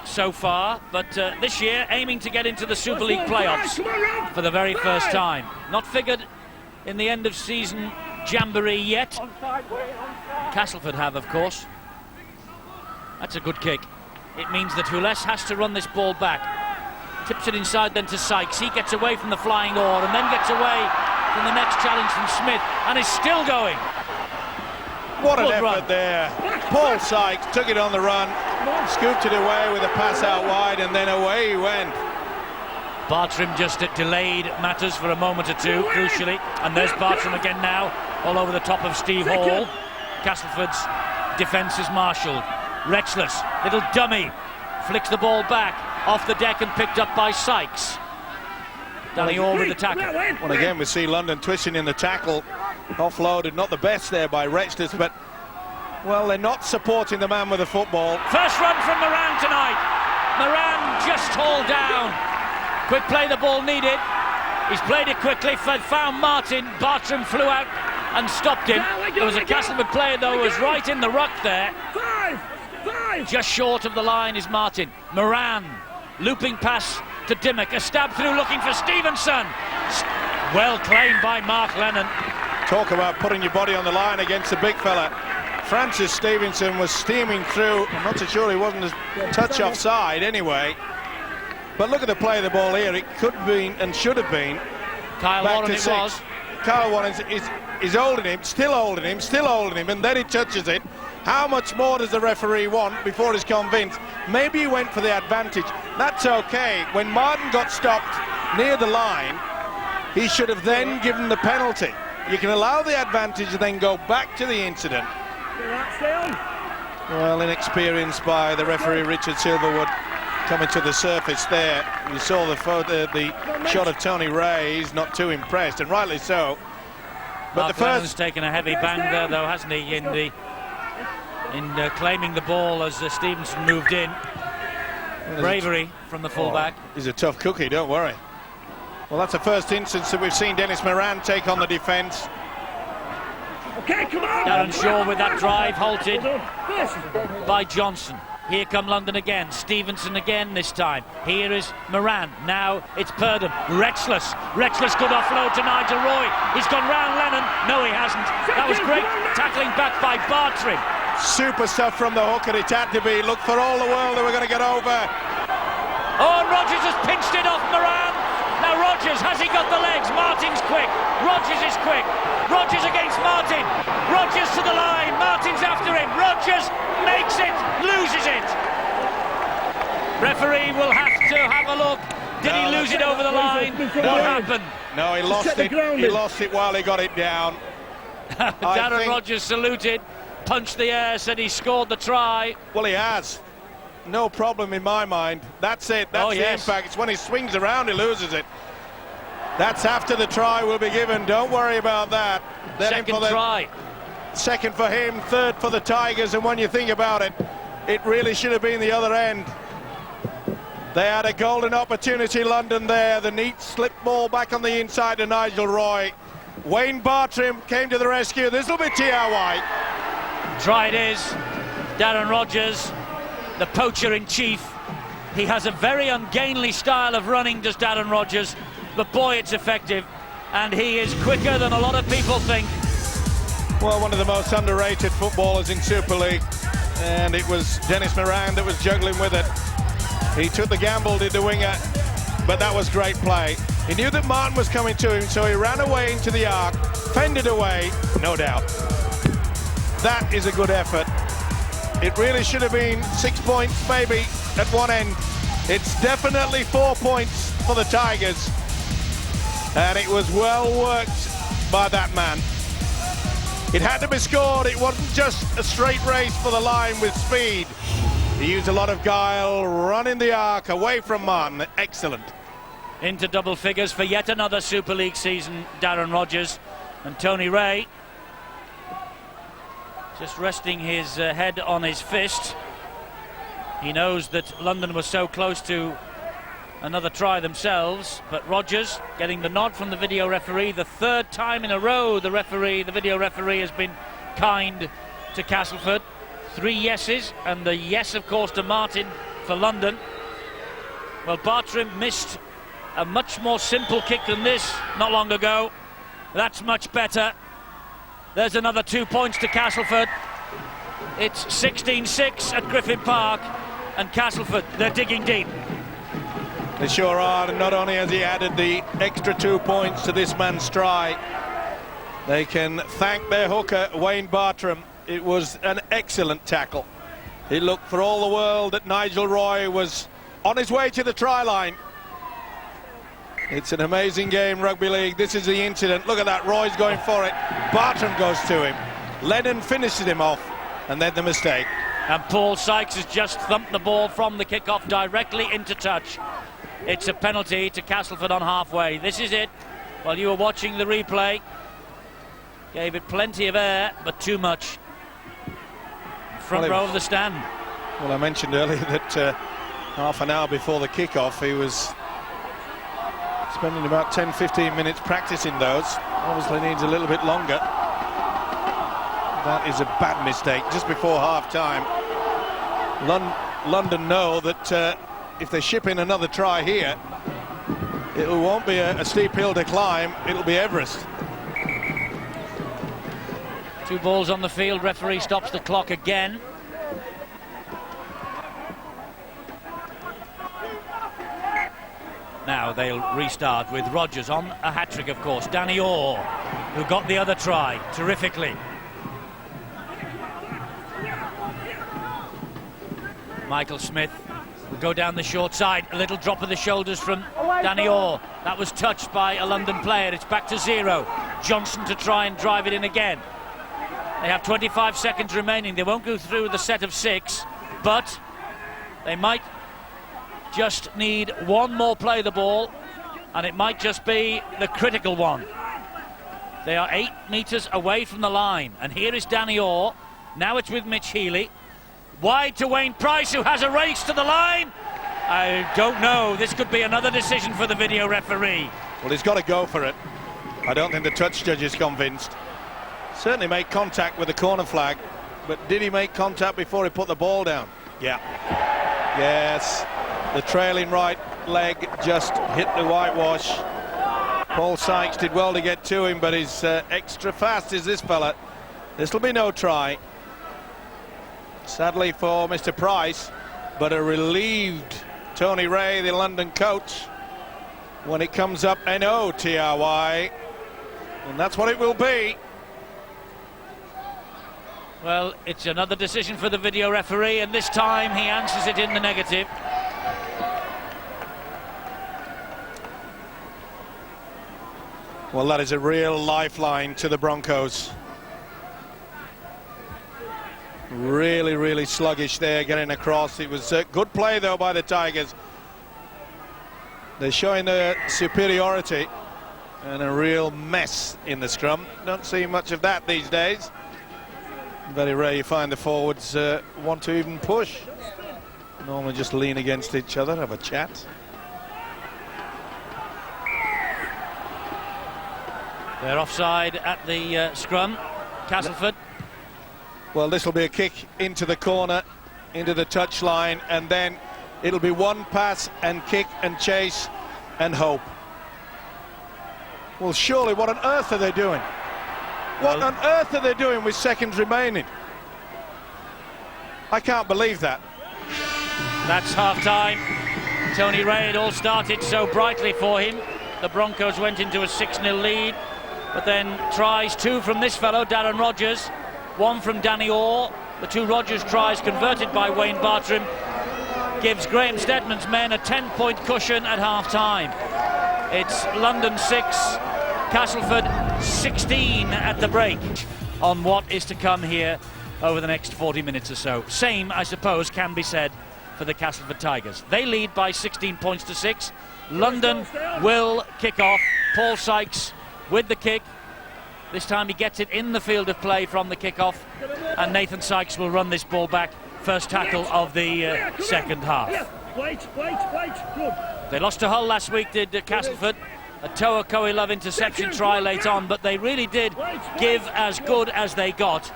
so far, but this year aiming to get into the Super League playoffs for the very first time. Not figured in the end of season jamboree yet. Castleford have, of course. That's a good kick. It means that Hules has to run this ball back. Tips it inside then to Sykes. He gets away from the flying oar and then gets away from the next challenge from Smith and is still going. What an Good effort run there. Paul Sykes took it on the run, scooped it away with a pass out wide, and then away he went. Bartrim just delayed matters for a moment or two, crucially. And there's Bartrim again now, all over the top of Steve Hall. Castleford's defence is marshalled. Retchless, little dummy, flicks the ball back, off the deck and picked up by Sykes. Danny Orr with the tackle. Well, again, we see London twisting in the tackle. Offloaded, not the best there by Retchless, but, well, they're not supporting the man with the football. First run from Moran tonight. Moran just hauled down. Quick play, the ball needed. He's played it quickly, found Martin. Bartrim flew out and stopped him. There was a Castleford player, though, who was right in the ruck there. Just short of the line is Martin. Moran, looping pass to Dimmock. A stab through looking for Stevenson. Well claimed by Mark Lennon. Talk about putting your body on the line against the big fella. Francis Stevenson was steaming through. I'm not so sure he wasn't a touch offside anyway. But look at the play of the ball here. It could have been and should have been. Kyle back Warren to it 6. was. Kyle Warren is holding him, still holding him, still holding him, and then he touches it. How much more does the referee want before he's convinced? Maybe he went for the advantage. That's okay. When Martin got stopped near the line, he should have then given the penalty. You can allow the advantage and then go back to the incident. Well, inexperienced by the referee Richard Silverwood coming to the surface there. You saw the shot of Tony Ray. He's not too impressed, and rightly so. But Mark Lennon's taken a heavy bang there, though, hasn't he, in the in claiming the ball as Stevenson moved in. Bravery from the fullback. He's a tough cookie, don't worry. Well, that's the first instance that we've seen Dennis Moran take on the defence. Okay, come on! Darren Shaw with that drive halted by Johnson. Here come London again. Stevenson again this time. Here is Moran. Now it's Purdom. Retchless. Retchless good offload to Nigel Roy. He's gone round Lennon. No, he hasn't. That was great tackling back by Bartrim. Super stuff from the hooker. It had to be. Look for all the world they were going to get over. Oh, and Rogers has pinched it off Moran. Now Rogers, has he got the legs? Martin's quick. Rogers is quick. Rogers against Martin. Rogers to the line. Martin's after him. Rogers makes it, loses it. Referee will have to have a look. Did he lose it over the line? What happened? No, he lost it. He lost it while he got it down. Darren Rogers saluted, punched the air, said he scored the try. Well, he has. No problem in my mind. That's it. That's the impact. It's when he swings around he loses it. That's after the try will be given. Don't worry about that. Second try. Second for him, third for the Tigers, and when you think about it, it really should have been the other end. They had a golden opportunity, London, there. The neat slip ball back on the inside to Nigel Roy. Wayne Bartrim came to the rescue. This will be T.R. White. Try it is. Darren Rogers, the poacher in chief. He has a very ungainly style of running, does Darren Rogers, but boy, it's effective, and he is quicker than a lot of people think. Well, one of the most underrated footballers in Super League, and it was Dennis Moran that was juggling with it. He took the gamble, did the winger, but that was great play. He knew that Martin was coming to him, so he ran away into the arc, fended away, no doubt. That is a good effort. It really should have been 6 points, maybe, at one end. It's definitely 4 points for the Tigers, and it was well worked by that man. It had to be scored. It wasn't just a straight race for the line with speed. He used a lot of guile, running the arc away from Martin. Excellent. Into double figures for yet another Super League season, Darren Rogers. And Tony Ray just resting his head on his fist. He knows that London was so close to another try themselves, but Rogers getting the nod from the video referee. The third time in a row the video referee has been kind to Castleford. 3 yeses, and the yes, of course, to Martin for London. Well, Bartrim missed a much more simple kick than this not long ago. That's much better. There's another 2 points to Castleford. It's 16-6 at Griffin Park, and Castleford, they're digging deep. They sure are, and not only has he added the extra 2 points to this man's try, they can thank their hooker, Wayne Bartrim. It was an excellent tackle. He looked for all the world that Nigel Roy was on his way to the try line. It's an amazing game, rugby league. This is the incident. Look at that, Roy's going for it. Bartrim goes to him. Lennon finishes him off, and then the mistake. And Paul Sykes has just thumped the ball from the kickoff directly into touch. It's a penalty to Castleford on halfway. This is it. While you were watching the replay, gave it plenty of air, but too much. Front row of the stand. Well, I mentioned earlier that half an hour before the kickoff, he was spending about 10-15 minutes practicing those. Obviously needs a little bit longer. That is a bad mistake just before half-time. London know that if they ship in another try here, it won't be a steep hill to climb, it'll be Everest. 2 balls on the field, referee stops the clock again. Now they'll restart with Rogers on a hat-trick, of course. Danny Orr, who got the other try terrifically. Michael Smith will go down the short side. A little drop of the shoulders from Danny Orr. That was touched by a London player. It's back to 0. Johnson to try and drive it in again. They have 25 seconds remaining. They won't go through the set of 6, but they might just need one more play the ball, and it might just be the critical one. They are 8 metres away from the line, and here is Danny Orr. Now it's with Mitch Healy. Wide to Wayne Price, who has a race to the line. I don't know. This could be another decision for the video referee. Well, he's got to go for it. I don't think the touch judge is convinced. Certainly made contact with the corner flag, but did he make contact before he put the ball down? Yeah. Yes. The trailing right leg just hit the whitewash. Paul Sykes did well to get to him, but he's extra fast is this fella. This will be no try. Sadly for Mr. Price, but a relieved Tony Ray, the London coach, when it comes up NOTRY, and that's what it will be. Well, it's another decision for the video referee, and this time he answers it in the negative. Well, that is a real lifeline to the Broncos. Really, really sluggish there getting across. It was a good play, though, by the Tigers. They're showing their superiority, and a real mess in the scrum. Don't see much of that these days. Very rare you find the forwards want to even push. Normally just lean against each other, have a chat. They're offside at the scrum. Castleford. Well, this will be a kick into the corner, into the touchline, and then it'll be one pass and kick and chase and hope. Well, surely, what on earth are they doing? What on earth are they doing with seconds remaining? I can't believe that. That's half-time. Tony Ray, it all started so brightly for him. The Broncos went into a 6-0 lead, but then tries, two from this fellow, Darren Rogers, one from Danny Orr. The two Rogers tries converted by Wayne Bartram gives Graham Steadman's men a 10-point cushion at half-time. It's London 6, Castleford 16 at the break on what is to come here over the next 40 minutes or so. Same, I suppose, can be said for the Castleford Tigers. They lead by 16 points to 6. London will kick off. Paul Sykes with the kick. This time he gets it in the field of play from the kickoff, and Nathan Sykes will run this ball back. First tackle of the second half. Wait, good. They lost to Hull last week, did Castleford. A Toa Koe-Love interception try late on, but they really did give as good as they got.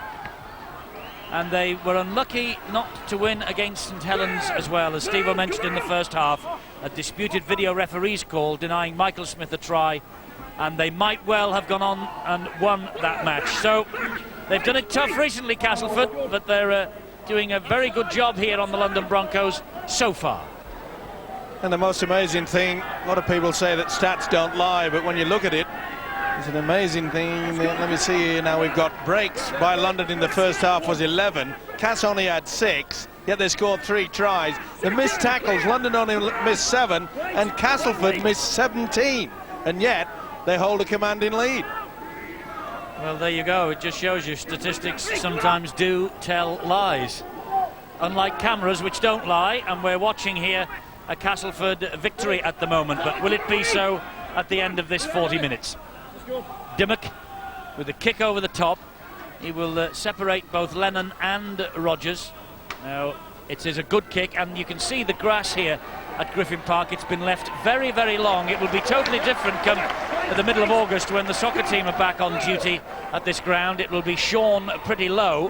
And they were unlucky not to win against St Helens as well. As Steve mentioned in the first half, a disputed video referee's call denying Michael Smith a try, and they might well have gone on and won that match. So they've done it tough recently, Castleford, but they're doing a very good job here on the London Broncos so far. And the most amazing thing, a lot of people say that stats don't lie, but when you look at it, it's an amazing thing. Let me see here now. We've got breaks by London in the first half was 11. Cass only had 6, yet they scored 3 tries. The missed tackles, London only missed 7, and Castleford missed 17, and yet they hold a commanding lead. Well, there you go. It just shows you statistics sometimes do tell lies, unlike cameras which don't lie. And we're watching here a Castleford victory at the moment, but will it be so at the end of this 40 minutes? Dimmock with a kick over the top. He will separate both Lennon and Rogers. Now, it is a good kick, and you can see the grass here at Griffin Park. It's been left very, very long. It will be totally different come the middle of August when the soccer team are back on duty at this ground. It will be shorn pretty low,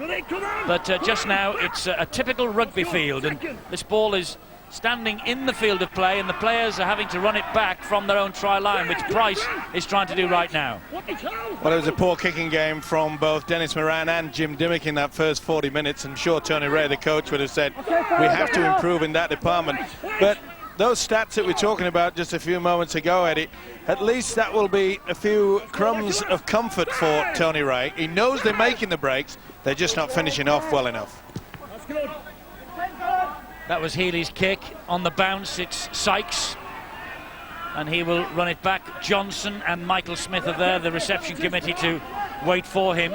but just now it's a typical rugby field, and this ball is standing in the field of play, and the players are having to run it back from their own try line, which Price is trying to do right now. Well, it was a poor kicking game from both Dennis Moran and Jim Dimmock in that first 40 minutes. I'm sure Tony Ray, the coach, would have said we have to improve in that department. But those stats that we're talking about just a few moments ago, Eddie, at least that will be a few crumbs of comfort for Tony Ray. He knows they're making the breaks, they're just not finishing off well enough. That was Healy's kick. On the bounce, it's Sykes, and he will run it back. Johnson and Michael Smith are there, the reception committee, to wait for him.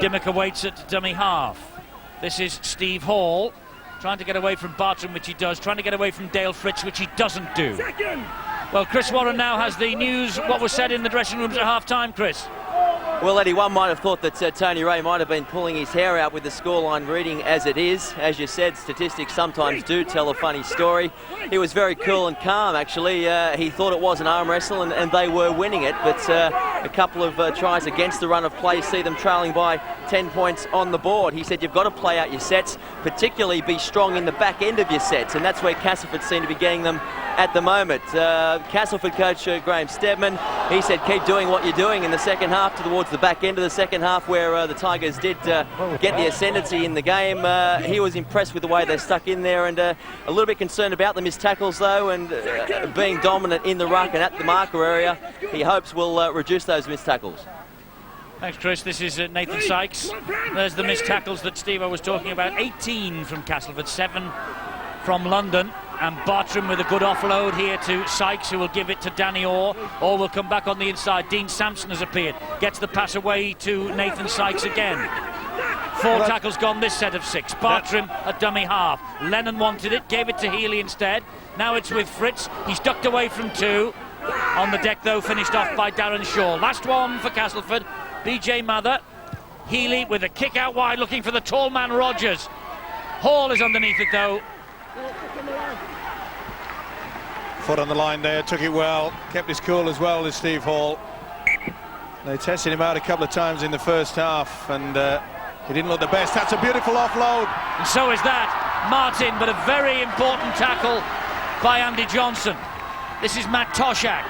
Dimmock awaits at dummy half. This is Steve Hall, trying to get away from Bartram, which he does, trying to get away from Dale Fritz, which he doesn't do. Well, Chris Warren now has the news. What was said in the dressing rooms at half-time, Chris? Well, Eddie, one might have thought that Tony Ray might have been pulling his hair out with the scoreline reading as it is. As you said, statistics sometimes do tell a funny story. He was very cool and calm, actually. He thought it was an arm wrestle and they were winning it, but a couple of tries against the run of play see them trailing by 10 points on the board. He said you've got to play out your sets, particularly be strong in the back end of your sets, and that's where Castleford seem to be getting them at the moment. Castleford coach Graham Stedman, he said keep doing what you're doing in the second half towards the back end of the second half where the Tigers did get the ascendancy in the game. He was impressed with the way they stuck in there and a little bit concerned about the missed tackles though, and being dominant in the ruck and at the marker area, he hopes will reduce those missed tackles. Thanks, Chris. This is Nathan Sykes. There's the missed tackles that Steve-O was talking about. 18 from Castleford, 7 from London. And Bartram with a good offload here to Sykes, who will give it to Danny Orr. Orr will come back on the inside. Dean Sampson has appeared. Gets the pass away to Nathan Sykes again. 4 tackles gone this set of 6. Bartram a dummy half. Lennon wanted it, gave it to Healy instead. Now it's with Fritz. He's ducked away from 2. On the deck, though, finished off by Darren Shaw. Last one for Castleford. BJ Mather. Healy with a kick out wide, looking for the tall man Rogers. Hall is underneath it, though. Foot on the line there, took it well, kept his cool as well as Steve Hall. They tested him out a couple of times in the first half and he didn't look the best. That's a beautiful offload. And so is that. Martin, but a very important tackle by Andy Johnson. This is Matt Toshak.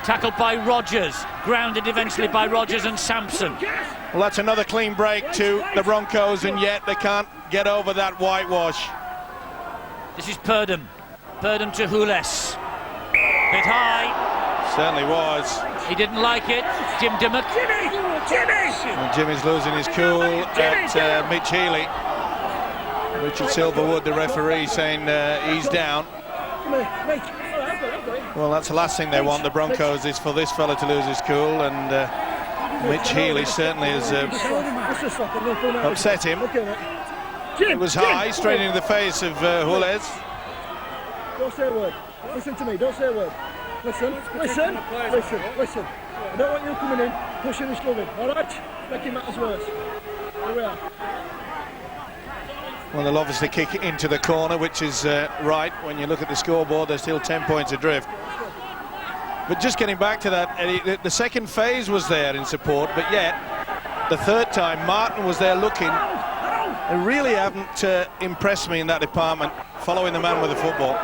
Tackled by Rogers, grounded eventually by Rogers and Sampson. Well, that's another clean break to the Broncos, and yet they can't get over that whitewash. This is Purdom. Purdom to Hules. Bit high. Certainly was. He didn't like it. Jim Dimmock. And Jimmy's losing his cool at Mitch Healy. Richard Silverwood, the referee, saying he's down. Well, that's the last thing they want, the Broncos, is for this fella to lose his cool, and Mitch Healy certainly has upset him. It was high, straight into the face of Hules. Don't say a word. Listen to me, don't say a word. Listen. I don't want you coming in, pushing and shoving, alright? Making matters worse. Here we are. Well, they'll obviously kick it into the corner, which is right. When you look at the scoreboard, they're still 10 points adrift. But just getting back to that, Eddie, the second phase was there in support, but yet the third time Martin was there looking. They really haven't impressed me in that department, following the man with the football.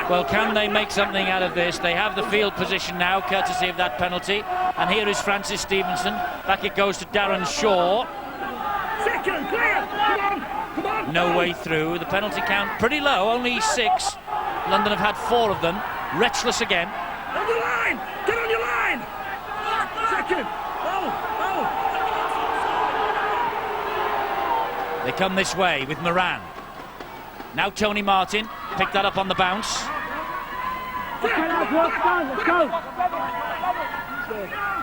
Well, can they make something out of this? They have the field position now, courtesy of that penalty. And here is Francis Stevenson. Back it goes to Darren Shaw. Second, clear! Come on! No way through. The penalty count pretty low, only 6. London have had 4 of them. Wretchless again. On the line! Get on your line! Second! They come this way with Moran. Now Tony Martin. Picked that up on the bounce.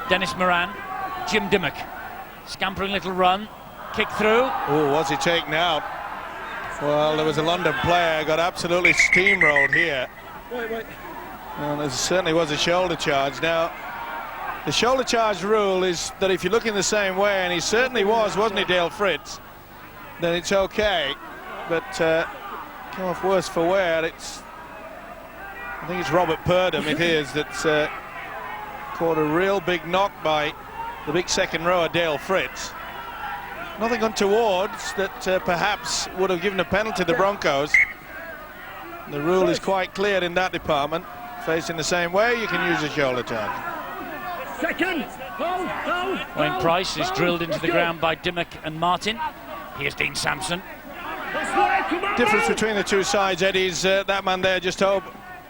Dennis Moran. Jim Dimmock. Scampering little run. Kick through. Oh, was he taken out? Well, there was a London player, got absolutely steamrolled here. Wait. Well, there certainly was a shoulder charge. Now, the shoulder charge rule is that if you look in the same way, and he certainly was, wasn't he, Dale Fritz, then it's okay. But come off worse for wear. I think it's Robert Purdom, it is, that's caught a real big knock by the big second rower, Dale Fritz. Nothing untowards that perhaps would have given a penalty to the Broncos. The rule is quite clear in that department. Facing the same way, you can use a shoulder charge. Second! Wayne Price is drilled into the ground by Dimmock and Martin. Here's Dean Sampson. Difference between the two sides, Eddie, is that man there just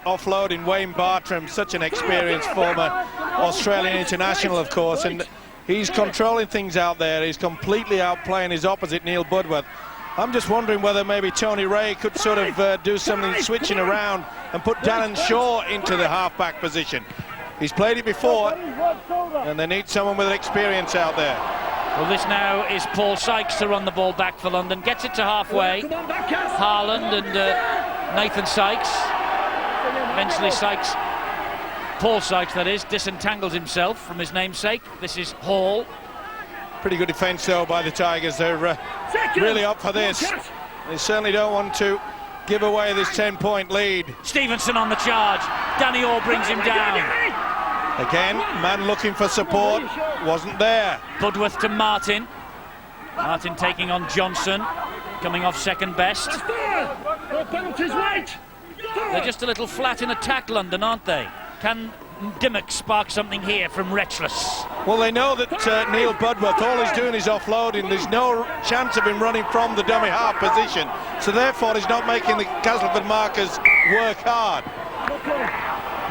offloading Wayne Bartram, such an experienced former Australian international, of course, and he's controlling things out there. He's completely outplaying his opposite, Neil Budworth. I'm just wondering whether maybe Tony Ray could sort of do something switching around and put Darren Shaw into the half-back position. He's played it before, and they need someone with experience out there. Well, this now is Paul Sykes to run the ball back for London. Gets it to halfway. Harland and Nathan Sykes. Eventually Sykes Paul Sykes, that is, disentangles himself from his namesake. This is Hall. Pretty good defence, though, by the Tigers. They're really up for this. They certainly don't want to give away this 10-point lead. Stevenson on the charge. Danny Orr brings him down. Again, man looking for support, wasn't there. Budworth to Martin. Martin taking on Johnson, coming off second best. No penalties, wait. They're just a little flat in attack, London, aren't they? Can Dimmock spark something here from Retchless? Well, they know that Neil Budworth, all he's doing is offloading. There's no chance of him running from the dummy half position. So therefore, he's not making the Castleford markers work hard.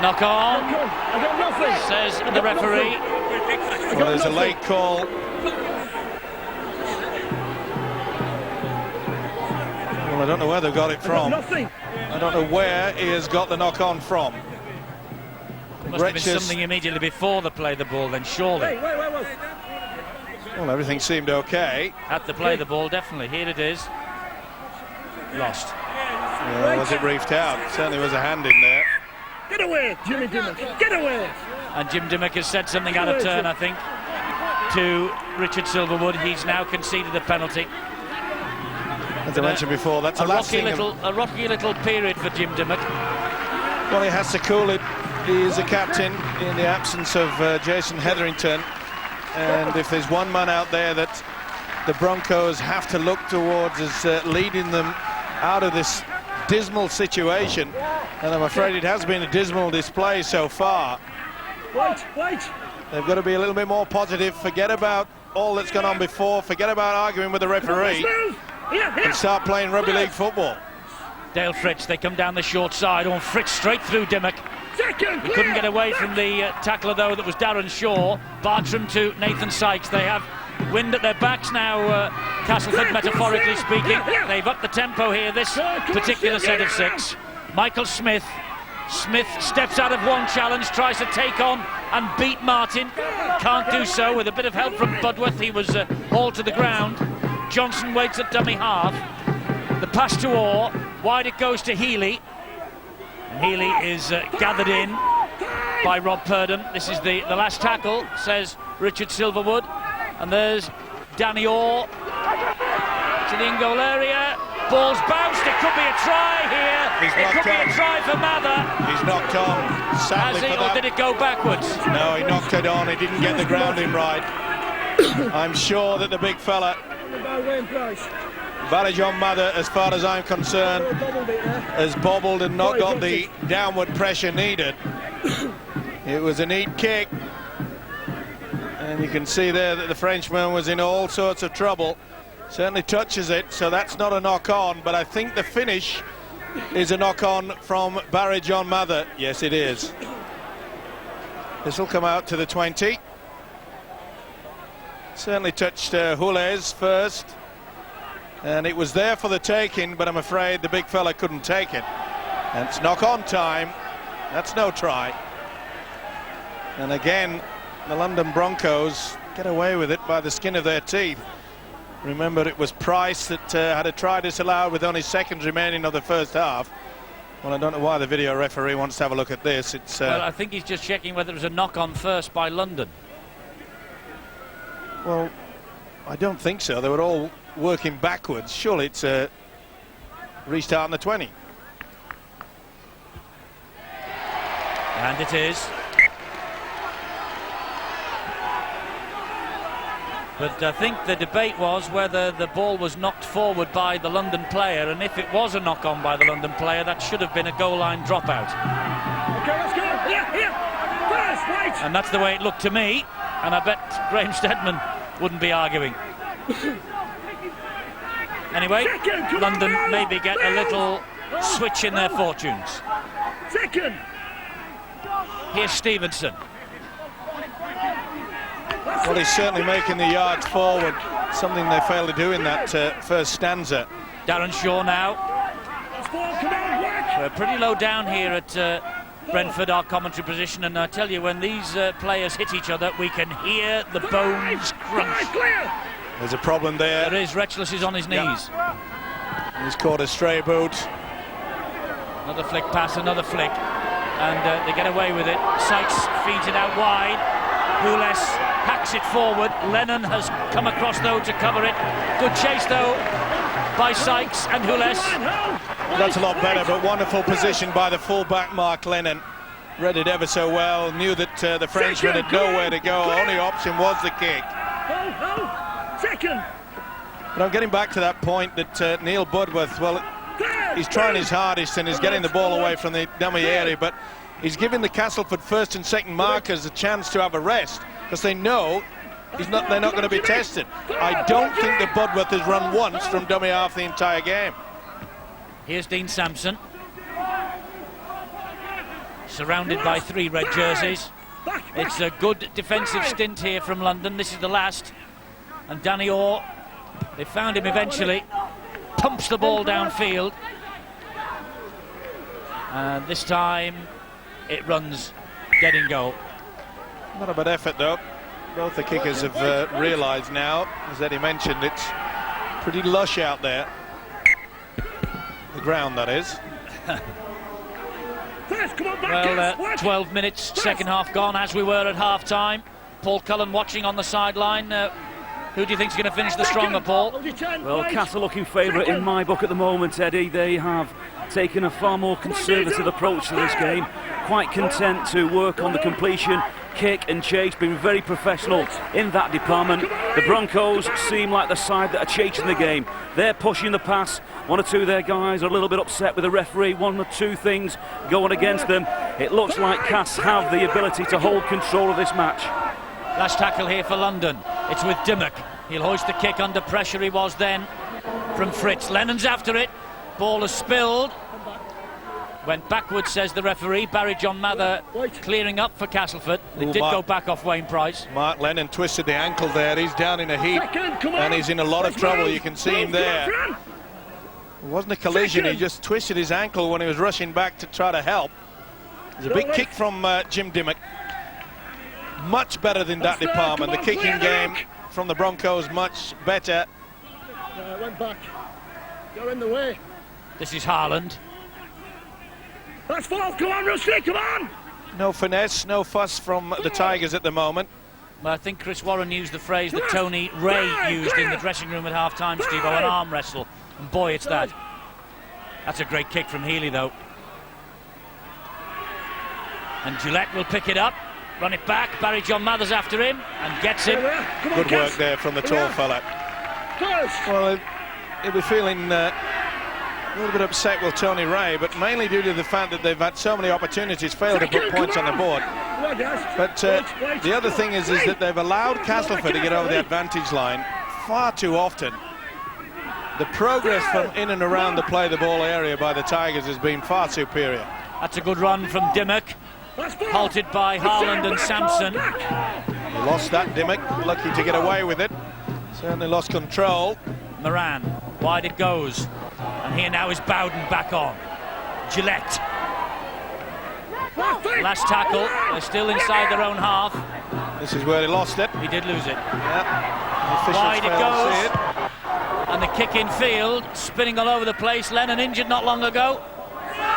Knock on, says the referee. Well, there's a late call. Well, I don't know where they've got it from. I don't know where he has got the knock on from. Must have been something immediately before the play the ball then, surely. Well, everything seemed okay. Had to play the ball, definitely. Here it is. Lost. Was it reefed out? Certainly was a hand in there. Get away, Jimmy Dimmock, get away! And Jim Dimmock has said something out of turn, I think, to Richard Silverwood. He's now conceded a penalty. As I mentioned before, that's a rocky little period for Jim Dimmock. Well, he has to cool it. He is a captain in the absence of Jason Hetherington, and if there's one man out there that the Broncos have to look towards as leading them out of this dismal situation, and I'm afraid it has been a dismal display so far. Wait. They've got to be a little bit more positive, forget about all that's gone on before, forget about arguing with the referee, and start playing rugby league football. Dale Fritz, they come down the short side. Oh, Fritz straight through Dimmock. He couldn't get away from the tackler, though, that was Darren Shaw. Bartram to Nathan Sykes. They have wind at their backs now, Castleford, metaphorically speaking. They've upped the tempo here, this particular set of six. Michael Smith. Smith steps out of one challenge, tries to take on and beat Martin. Can't do so with a bit of help from Budworth. He was hauled to the ground. Johnson waits at dummy half. The pass to Orr. Wide it goes to Healy. Healy is gathered in by Rob Purdham. This is the last tackle, says Richard Silverwood. And there's Danny Orr to the in-goal area. Ball's bounced. It could be a try here. It could be a try for Mather. He's knocked on. Sadly for that. Or did it go backwards? No, he knocked it on. He didn't get the grounding right. I'm sure that the big fella, Barry John Mather, as far as I'm concerned, has bobbled and not got the downward pressure needed. It was a neat kick, and you can see there that the Frenchman was in all sorts of trouble. Certainly touches it, so that's not a knock-on, but I think the finish is a knock-on from Barry John Mather. Yes, it is. This will come out to the 20. Certainly touched Hules first, and it was there for the taking, but I'm afraid the big fella couldn't take it. And it's knock-on time. That's no try. And again, the London Broncos get away with it by the skin of their teeth. Remember, it was Price that had a try disallowed with only seconds remaining of the first half. Well, I don't know why the video referee wants to have a look at this. It's well, I think he's just checking whether it was a knock-on first by London. Well, I don't think so. They were all working backwards. Surely it's a restart on the 20. And it is. But I think the debate was whether the ball was knocked forward by the London player, and if it was a knock-on by the London player, that should have been a goal line dropout. Okay, let's go. Here. First, wait. And that's the way it looked to me, and I bet Graham Steadman wouldn't be arguing. Anyway, London maybe get a little switch in their fortunes. Second. Here's Stevenson. Well, he's certainly making the yards forward, something they failed to do in that first stanza. Darren Shaw now. We're pretty low down here at Brentford, our commentary position, and I tell you, when these players hit each other, we can hear the bones crunch. There's a problem there. There is. Retchless is on his knees. He's caught a stray boot. Another flick pass, another flick. and they get away with it. Sykes feeds it out wide. Hules hacks it forward. Lennon has come across though to cover it. Good chase though by Sykes and Hules. That's a lot better, but wonderful position by the full-back Mark Lennon. Read it ever so well, knew that the Frenchman had nowhere to go. Only option was the kick. Second. But I'm getting back to that point that Neil Budworth, well, he's trying his hardest and he's getting the ball away from the dummy area, but he's giving the Castleford first and second markers a chance to have a rest because they know they're not going to be tested. I don't think that Budworth has run once from dummy half the entire game. Here's Dean Sampson, surrounded by 3 red jerseys. It's a good defensive stint here from London. This is the last. And Danny Orr, they found him eventually, pumps the ball downfield. And this time it runs dead in goal. Not a bad effort though. Both the kickers have realised now, as Eddie mentioned, it's pretty lush out there. The ground, that is. Well, 12 minutes, second half gone, as we were at half-time. Paul Cullen watching on the sideline. Who do you think is going to finish the stronger, Paul? Well, Castle looking favourite in my book at the moment, Eddie. They have taken a far more conservative approach to this game. Quite content to work on the completion, kick and chase, being very professional in that department. The Broncos seem like the side that are chasing the game. They're pushing the pass. One or two of their guys are a little bit upset with the referee. One or two things going against them. It looks like Cass have the ability to hold control of this match. Last tackle here for London. It's with Dimmock. He'll hoist the kick under pressure. He was then from Fritz. Lennon's after it. Ball is spilled. Went backwards, says the referee. Barry John Mather clearing up for Castleford. They did go back off Wayne Price. Mark Lennon twisted the ankle there. He's down in a heap and he's in a lot of trouble. You can see him there. It wasn't a collision, he just twisted his ankle when he was rushing back to try to help. There's a big kick from Jim Dimmock. Much better than that department. The kicking game from the Broncos much better. Went back. You're in the way. This is Haaland. That's 4. Come on, Rusty, come on. No finesse, no fuss from the Tigers at the moment. Well, I think Chris Warren used the phrase that Tony Ray used in the dressing room at half-time, Steve, an arm wrestle. And boy, it's that. That's a great kick from Healy, though. And Gillette will pick it up, run it back. Barry John Mathers after him and gets him. Good work there from the tall fella. Well, he'll be feeling a little bit upset with Tony Ray, but mainly due to the fact that they've had so many opportunities, failed to put points on the board. But the other thing is that they've allowed Castleford to get over the advantage line far too often. The progress from in and around the play the ball area by the Tigers has been far superior. That's a good run from Dimmock, halted by Haaland and Sampson. He lost that, Dimmock, lucky to get away with it. Certainly lost control. Moran, wide it goes. And here now is Bowden back on. Gillette. Last tackle, they're still inside their own half. This is where he lost it. He did lose it. Yep. Wide it goes. And the kick in field, spinning all over the place. Lennon injured not long ago.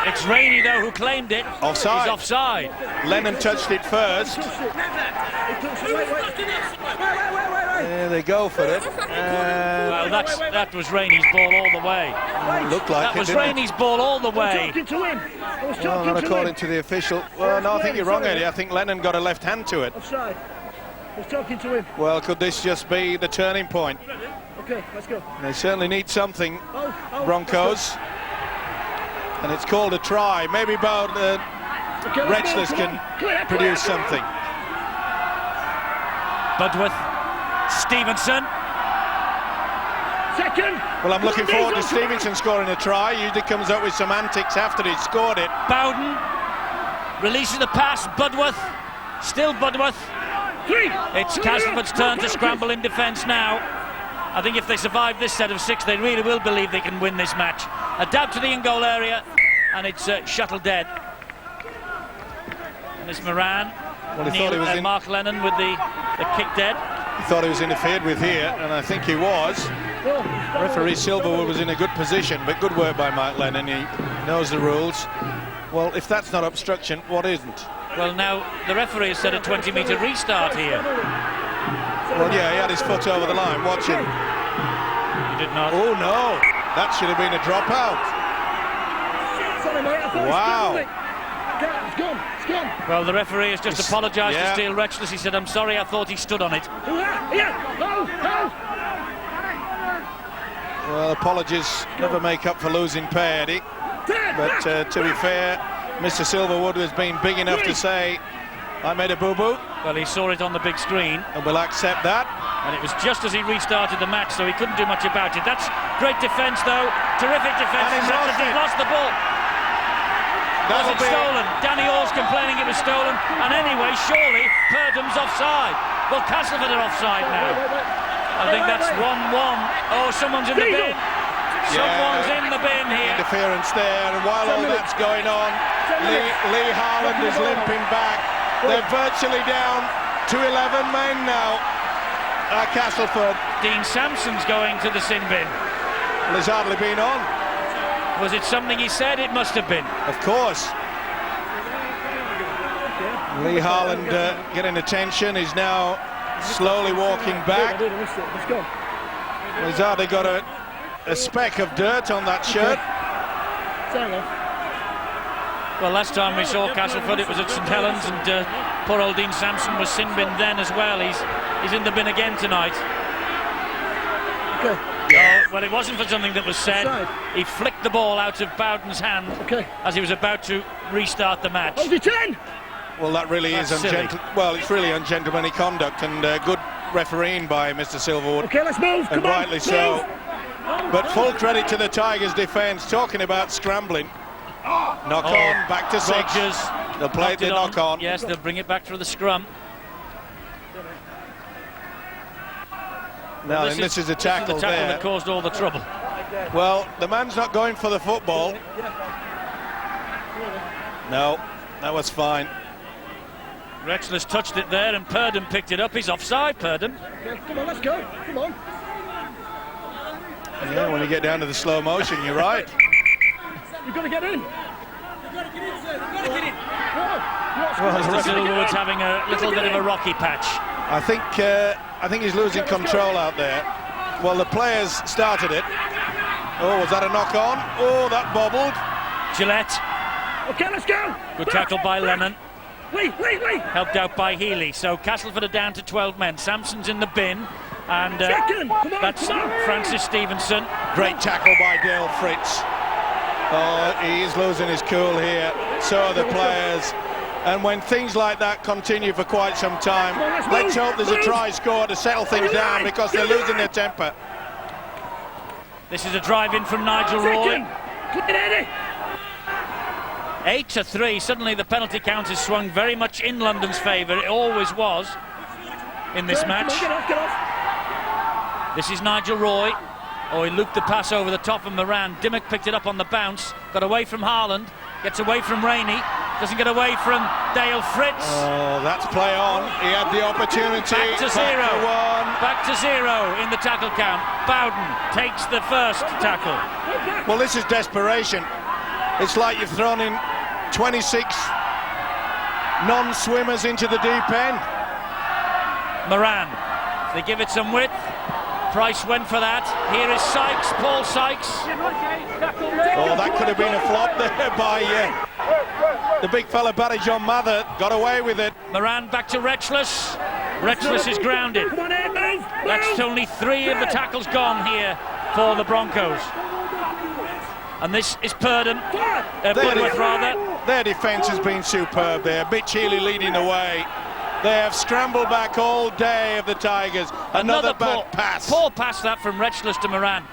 It's Rainey, though, who claimed it. Offside. He's offside. Lennon touched it first. There they go for it. Well, that was Rainey's ball all the way. Looked like that it, was didn't Rainey's ball all the way. Well, not according to the official. Well, no, I think you're wrong, Eddie. I think Lennon got a left hand to it. Offside. I was talking to him. Well, could this just be the turning point? Okay, let's go. They certainly need something, Broncos. And it's called a try. Maybe Retchless can produce something. Budworth, Stevenson. Second. Well, I'm looking forward to Stevenson scoring a try. Usually comes up with some antics after he's scored it. Bowden releases the pass. Budworth, still Budworth. It's Castleford's turn to scramble in defence now. I think if they survive this set of 6, they really will believe they can win this match. Adapt to the in-goal area, and it's shuttle dead. And it's Moran. Well, he thought he was in. Mark Lennon with the kick dead. He thought he was interfered with here, and I think he was. Referee Silverwood was in a good position, but good work by Mark Lennon. He knows the rules. Well, if that's not obstruction, what isn't? Well, now the referee has said a 20-metre restart here. Well, yeah, he had his foot over the line. Watch him. He did not. Oh, no. That should have been a dropout. Sorry, mate, I thought Wow. it's gone. It's gone. Well, the referee has just apologised yeah. to Steele Retchless. He said, "I'm sorry, I thought he stood on it." Well, apologies never make up for losing pay, Eddie. But to be fair, Mr. Silverwood has been big enough to say, I made a boo-boo. Well, he saw it on the big screen. And we'll accept that. And it was just as he restarted the match, so he couldn't do much about it. That's great defence, though. Terrific defence. And he's lost the ball. Was That'll it stolen? Danny Orr's complaining it was stolen. And anyway, surely Purdham's offside. Well, Castleford are offside now. I think that's 1-1. Oh, someone's in the bin. Someone's in the bin here. Interference there, and while all that's going on, Lee Harland is limping back. They're virtually down to 11 men now. Castleford. Dean Sampson's going to the sin bin. Well, he's hardly been on. Was it something he said? It must have been. Of course. Lee Harland getting attention. He's now slowly walking back. Well, he's hardly got a speck of dirt on that shirt. Well, last time we saw Castleford, it was at St Helens, and poor old Dean Sampson was sin bin then as well. He's in the bin again tonight. Okay. Oh, well, it wasn't for something that was said. He flicked the ball out of Bowden's hand as he was about to restart the match. Hold it 10. Well, that really is well, it's really ungentlemanly conduct, and good refereeing by Mr. Silverwood. Okay, let's move. And rightly so. But full credit to the Tigers' defence. Talking about scrambling. Knock on, back to 6. Rogers They'll play the knock on. Yes, they'll bring it back for the scrum. Now, this is a tackle the tackle there. that caused all the trouble. Well, the man's not going for the football. No, that was fine. Retchless touched it there, and Purdham picked it up. He's offside, Purdham. Okay, come on, let's go. Come on. Yeah, when you get down to the slow motion, you're right. You've got to get in. Mr. Silverwood's having a little bit of a rocky patch. I think he's losing control out there. Well, the players started it. Oh, was that a knock on? Oh, that bobbled. Gillette. Okay, let's go. Good tackle by Lennon. Wait. Helped out by Healy. So Castleford are down to 12 men. Sampson's in the bin. And that's Francis Stevenson. Great tackle by Dale Fritz. Oh, he is losing his cool here. So are the players. And when things like that continue for quite some time, let's hope there's a try score to settle things down, because they're losing their temper. This is a drive in from Nigel Roy. 8-3. Suddenly the penalty count has swung very much in London's favour. It always was in this match. Get off. This is Nigel Roy. Oh, he looped the pass over the top of Moran. Dimmock picked it up on the bounce. Got away from Harland. Gets away from Rainey. Doesn't get away from Dale Fritz. Oh, that's play on. He had the opportunity. Back to 0. Back to 0 in the tackle count. Bowden takes the first tackle. Well, this is desperation. It's like you've thrown in 26 non-swimmers into the deep end. Moran. They give it some width. Price went for that. Here is Sykes, Paul Sykes. Oh, that could have been a flop there by the big fella Barry John Mather. Got away with it. Moran back to Retchless. Retchless is grounded. That's only 3 of the tackles gone here for the Broncos. And this is Purdham. Budworth, rather. Their defence has been superb there. Mitch Healy leading the way. They have scrambled back all day of the Tigers. Another bad pass. Poor pass that from Retchless to Moran.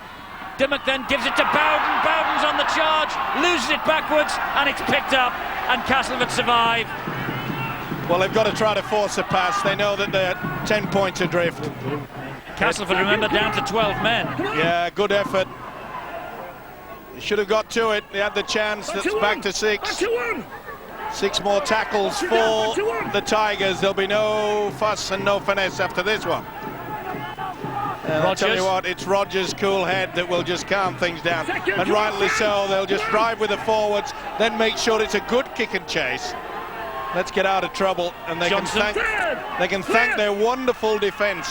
Dimmock then gives it to Bowden. Bowden's on the charge, loses it backwards, and it's picked up, and Castleford survive. Well, they've got to try to force a pass. They know that they're 10 points adrift. Castleford, remember, down to 12 men. Yeah, good effort. They should have got to it. They had the chance. That's back to 6. 6 more tackles for the Tigers. There'll be no fuss and no finesse after this one. I'll tell you Rodgers. what, it's Rodgers' cool head that will just calm things down. And rightly so, they'll just drive with the forwards, then make sure it's a good kick and chase. Let's get out of trouble, and they Johnson. can thank their wonderful defence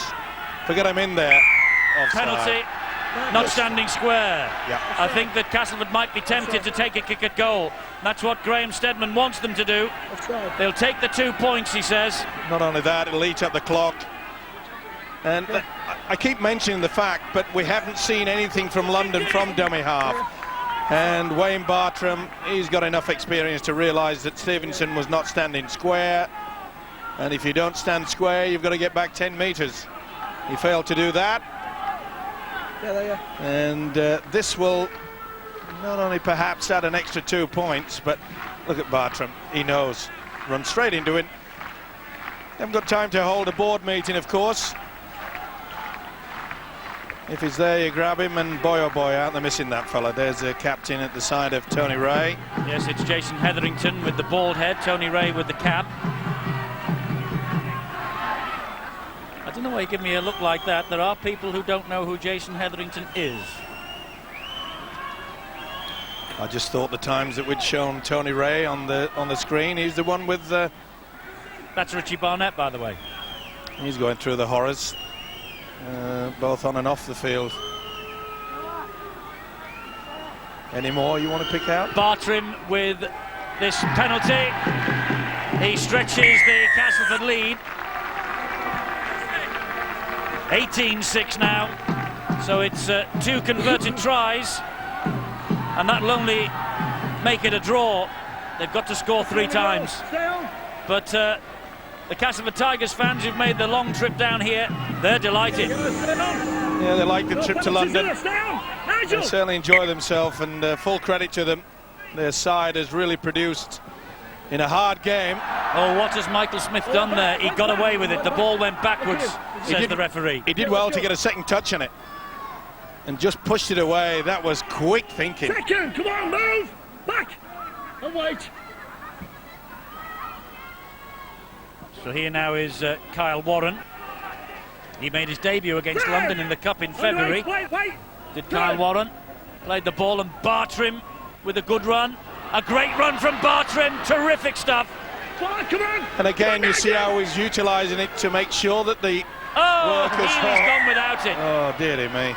for getting him in there. Offside. Penalty, not standing square. Yeah. I think that Castleford might be tempted to take a kick at goal. That's what Graham Steadman wants them to do. They'll take the 2 points, he says. Not only that, it'll eat up the clock. And I keep mentioning the fact, but we haven't seen anything from London from dummy half. And Wayne Bartram, he's got enough experience to realise that Stevenson was not standing square. And if you don't stand square, you've got to get back 10 metres. He failed to do that. And this will not only perhaps add an extra 2 points, but look at Bartram. He knows. Run straight into it. Haven't got time to hold a board meeting, of course. If he's there, you grab him, and boy oh boy, aren't they missing that fella. There's the captain at the side of Tony Ray. Yes, it's Jason Hetherington with the bald head, Tony Ray with the cap. I don't know why you give me a look like that. There are people who don't know who Jason Hetherington is. I just thought the times that we'd shown Tony Ray on the screen, he's the one with That's Richie Barnett, by the way. he's going through the horrors, both on and off the field. Any more you want to pick out? Bartram with this penalty. He stretches the Castleford lead. 18-6 now. So it's 2 converted tries. And that'll only make it a draw. They've got to score 3 times. But the Castleford Tigers fans who've made the long trip down here, they're delighted. Yeah, they like the trip to London. They certainly enjoy themselves, and full credit to them. Their side has really produced in a hard game. Oh, what has Michael Smith done there? He got away with it. The ball went backwards, says the referee. He did well to get a second touch on it and just pushed it away. That was quick thinking. Second, come on, move! Back! And wait. So here now is Kyle Warren. He made his debut against London in the Cup in February. Wait. Did Kyle Warren. Played the ball, and Bartram with a good run. A great run from Bartram. Terrific stuff. Come on! And again, you see how he's utilising it to make sure that the Oh, workers... he's gone without it. Oh, dearie me.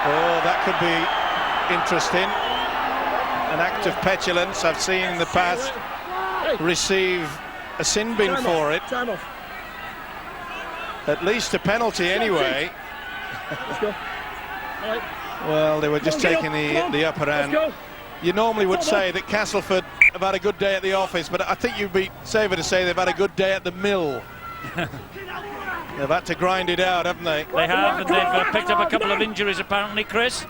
Oh, that could be interesting. An act of petulance I've seen in the past receive a sin bin for it. Time off. At least a penalty anyway. Let's go. All right. Well, they were just taking the upper hand. You normally would say that Castleford have had a good day at the office, but I think you'd be safer to say they've had a good day at the mill. They've had to grind it out, haven't they? They have, and they've picked up a couple of injuries apparently, Chris.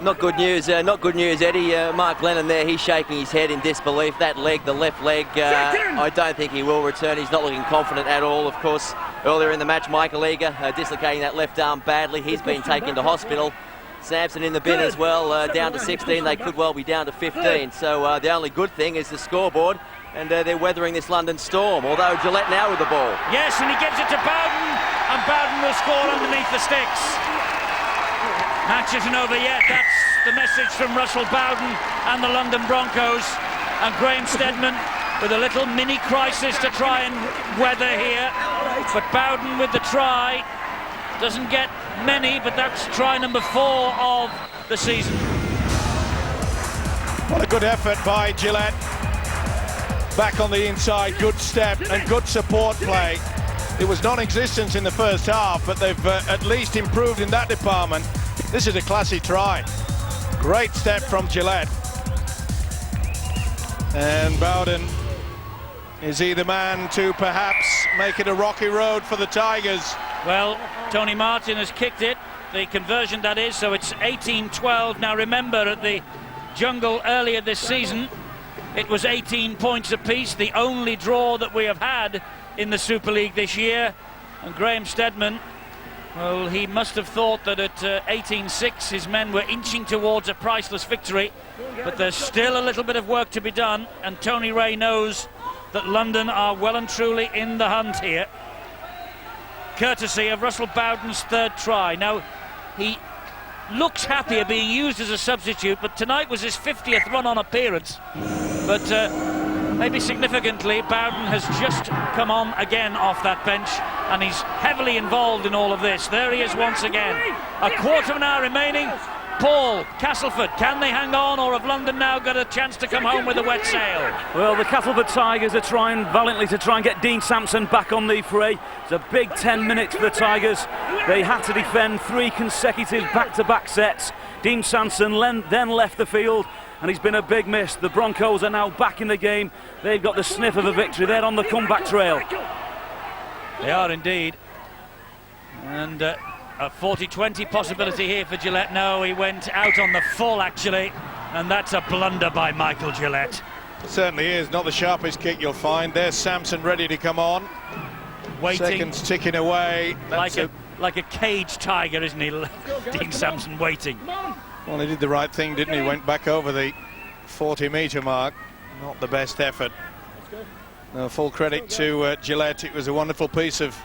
Not good news, Eddie. Mark Lennon there, he's shaking his head in disbelief. That leg, the left leg, I don't think he will return. He's not looking confident at all, of course. Earlier in the match, Michael Eager dislocating that left arm badly. He's been taken to hospital. Sampson in the bin as well, down to 16. They could well be down to 15. So the only good thing is the scoreboard, and they're weathering this London storm. Although Gillette now with the ball. Yes, and he gives it to Bowden, and Bowden will score underneath the sticks. Match isn't over yet. That's the message from Russell Bowden and the London Broncos. And Graham Steadman with a little mini crisis to try and weather here. But Bowden with the try. Doesn't get many, but that's try number 4 of the season. What a good effort by Gillette. Back on the inside, good step and good support play. It was non-existent in the first half, but they've at least improved in that department. This is a classy try. Great step from Gillette. And Bowden, is he the man to perhaps make it a rocky road for the Tigers? Well, Tony Martin has kicked it, the conversion that is, so it's 18-12. Now remember, at the Jungle earlier this season, it was 18 points apiece, the only draw that we have had in the Super League this year. And Graham Steadman, well, he must have thought that at 18-6 his men were inching towards a priceless victory, but there's still a little bit of work to be done, and Tony Ray knows that London are well and truly in the hunt here. courtesy of Russell Bowden's third try. Now, he looks happier being used as a substitute, but tonight was his 50th run-on appearance. But maybe significantly, Bowden has just come on again off that bench, and he's heavily involved in all of this. There he is once again. A quarter of an hour remaining. Paul, Castleford, can they hang on, or have London now got a chance to come home with a wet sail? Well, the Castleford Tigers are trying valiantly to try and get Dean Sampson back on the fray. It's a big 10 minutes for the Tigers. They had to defend 3 consecutive back-to-back sets. Dean Sampson then left the field, and he's been a big miss. The Broncos are now back in the game. They've got the sniff of a victory. They're on the comeback trail. They are indeed. And a 40-20 possibility here for Gillette. No, he went out on the full, actually, and that's a blunder by Michael Gillette. Certainly is. Not the sharpest kick you'll find. There's Sampson ready to come on. Waiting. Seconds ticking away. Like a caged tiger, isn't he? Dean Sampson waiting. Well, he did the right thing, didn't he? Went back over the 40-metre mark. Not the best effort. No, full credit to Gillette. It was a wonderful piece of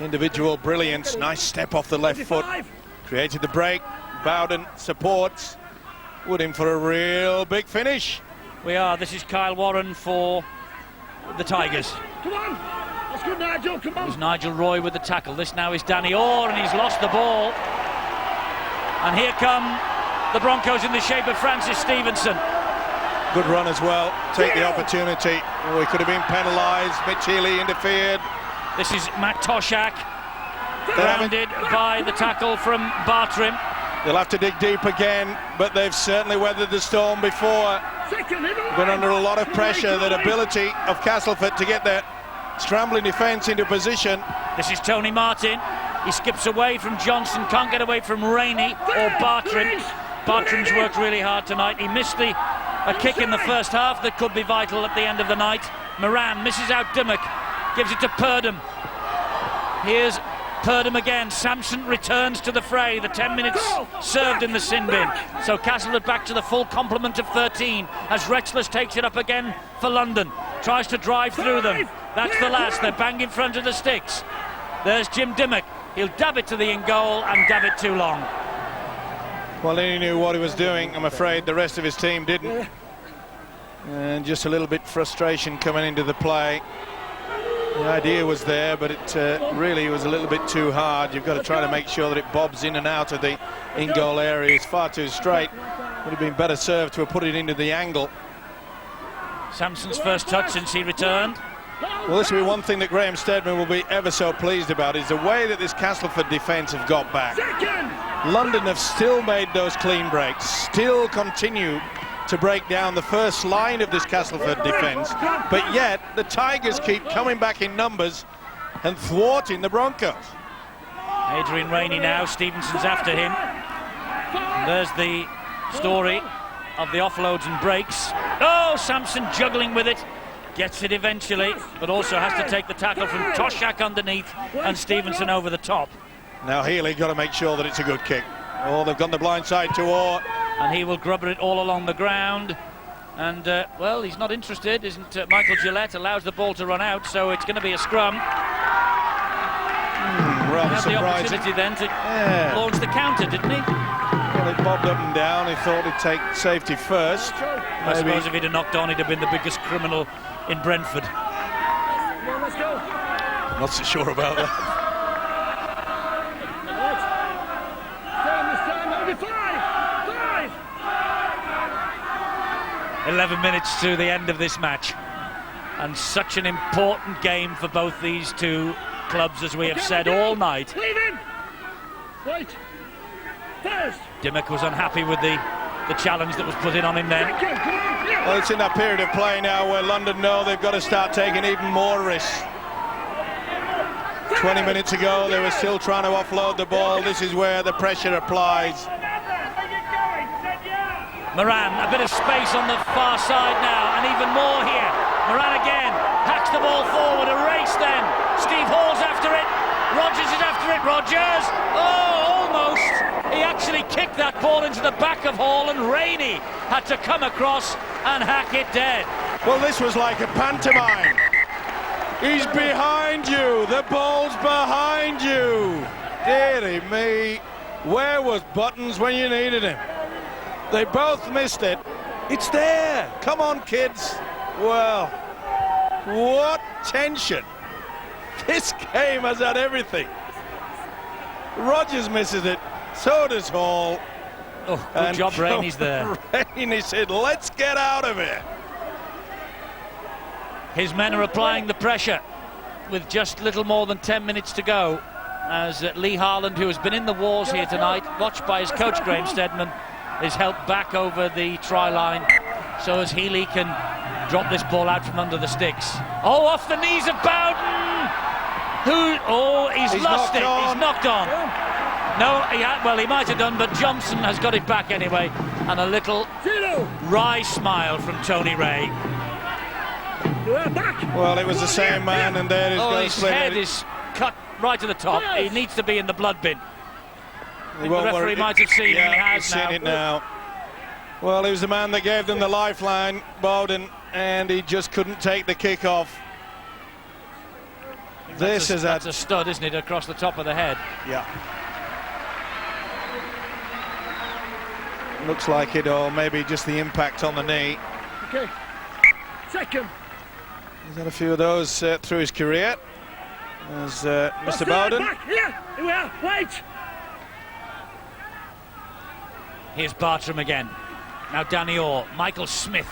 individual brilliance. Nice step off the left foot. Created the break. Bowden supports. Wood in for a real big finish. We are. This is Kyle Warren for the Tigers. Come on. That's good, Nigel. Come on. There's Nigel Roy with the tackle. This now is Danny Orr, and he's lost the ball. And here come the Broncos in the shape of Francis Stevenson. Good run as well. Take the opportunity. Oh, he could have been penalised. Mitch Healy interfered. This is Matt Toshak, grounded by the tackle from Bartrim. They'll have to dig deep again, but they've certainly weathered the storm before. Been under a lot of pressure. That ability of Castleford to get their scrambling defence into position. This is Tony Martin. He skips away from Johnson, can't get away from Rainey or Bartrim. Bartrim's worked really hard tonight. He missed a kick in the first half that could be vital at the end of the night. Moran misses out Dimmock, gives it to Purdom. Here's Purdom again. Sampson returns to the fray. The 10 minutes served in the sin bin. So Castleford back to the full complement of 13 as Retchless takes it up again for London. Tries to drive through them. That's the last. They're bang in front of the sticks. There's Jim Dimmock. He'll dab it to the in goal and dab it too long. Well, he knew what he was doing. I'm afraid the rest of his team didn't. And just a little bit frustration coming into the play. The idea was there, but it really was a little bit too hard. You've got to try to make sure that it bobs in and out of the in-goal area. It's far too straight. Would have been better served to have put it into the angle. Sampson's first touch since he returned. Well, this will be one thing that Graham Steadman will be ever so pleased about, is the way that this Castleford defence have got back. London have still made those clean breaks, still continue to break down the first line of this Castleford defence, but yet the Tigers keep coming back in numbers and thwarting the Broncos. Adrian Rainey now, Stevenson's after him. And there's the story of the offloads and breaks. Oh, Sampson juggling with it. Gets it eventually, but also has to take the tackle from Toshak underneath and Stevenson over the top. Now Healy got to make sure that it's a good kick. Oh, they've gone the blind side to Orr. And he will grubber it all along the ground. And, well, he's not interested, isn't Michael Gillette. Allows the ball to run out, so it's going to be a scrum. Rather had the opportunity then to launch the counter, didn't he? Well, it bobbed up and down. He thought he'd take safety first. I suppose if he'd have knocked on, he'd have been the biggest criminal in Brentford. Let's go. Not so sure about that. 11 minutes to the end of this match, and such an important game for both these two clubs, as we have said all night. Wait. First. Dimmock was unhappy with the challenge that was put in on him then. Well, it's in that period of play now where London know they've got to start taking even more risks. 20 minutes ago they were still trying to offload the ball. This is where the pressure applies. Moran, a bit of space on the far side now, and even more here. Moran again, hacks the ball forward, a race then. Steve Hall's after it, Rogers is after it, Rogers! Oh, almost! He actually kicked that ball into the back of Hall, and Rainey had to come across and hack it dead. Well, this was like a pantomime. He's behind you. The ball's behind you. Dearie me. Where was Buttons when you needed him? They both missed it. It's there. Come on, kids. Well, what tension. This game has had everything. Rogers misses it. So does Hall. Oh, good job, Rainey's there. Rainey said, let's get out of here. His men are applying the pressure with just little more than 10 minutes to go, as Lee Harland, who has been in the wars here tonight, watched by his coach Graham Steadman, is helped back over the try line so as Healy can drop this ball out from under the sticks. Oh, off the knees of Bowden! He's lost it. On. He's knocked on. No, he might have done, but Johnson has got it back anyway. And a little wry smile from Tony Ray. Well, it was the same man, and there is his head is cut right to the top. He needs to be in the blood bin. The referee might have seen. Yeah, he has he's now. seen it now. Well, he was the man that gave them the lifeline, Bowden, and he just couldn't take the kick off. That's a stud, isn't it, across the top of the head? Yeah. Looks like it, or maybe just the impact on the knee. Okay. Second. He's had a few of those through his career. As Mr. Bowden. Back here. Here we are. Wait. Here's Bartram again. Now Danny Orr, Michael Smith.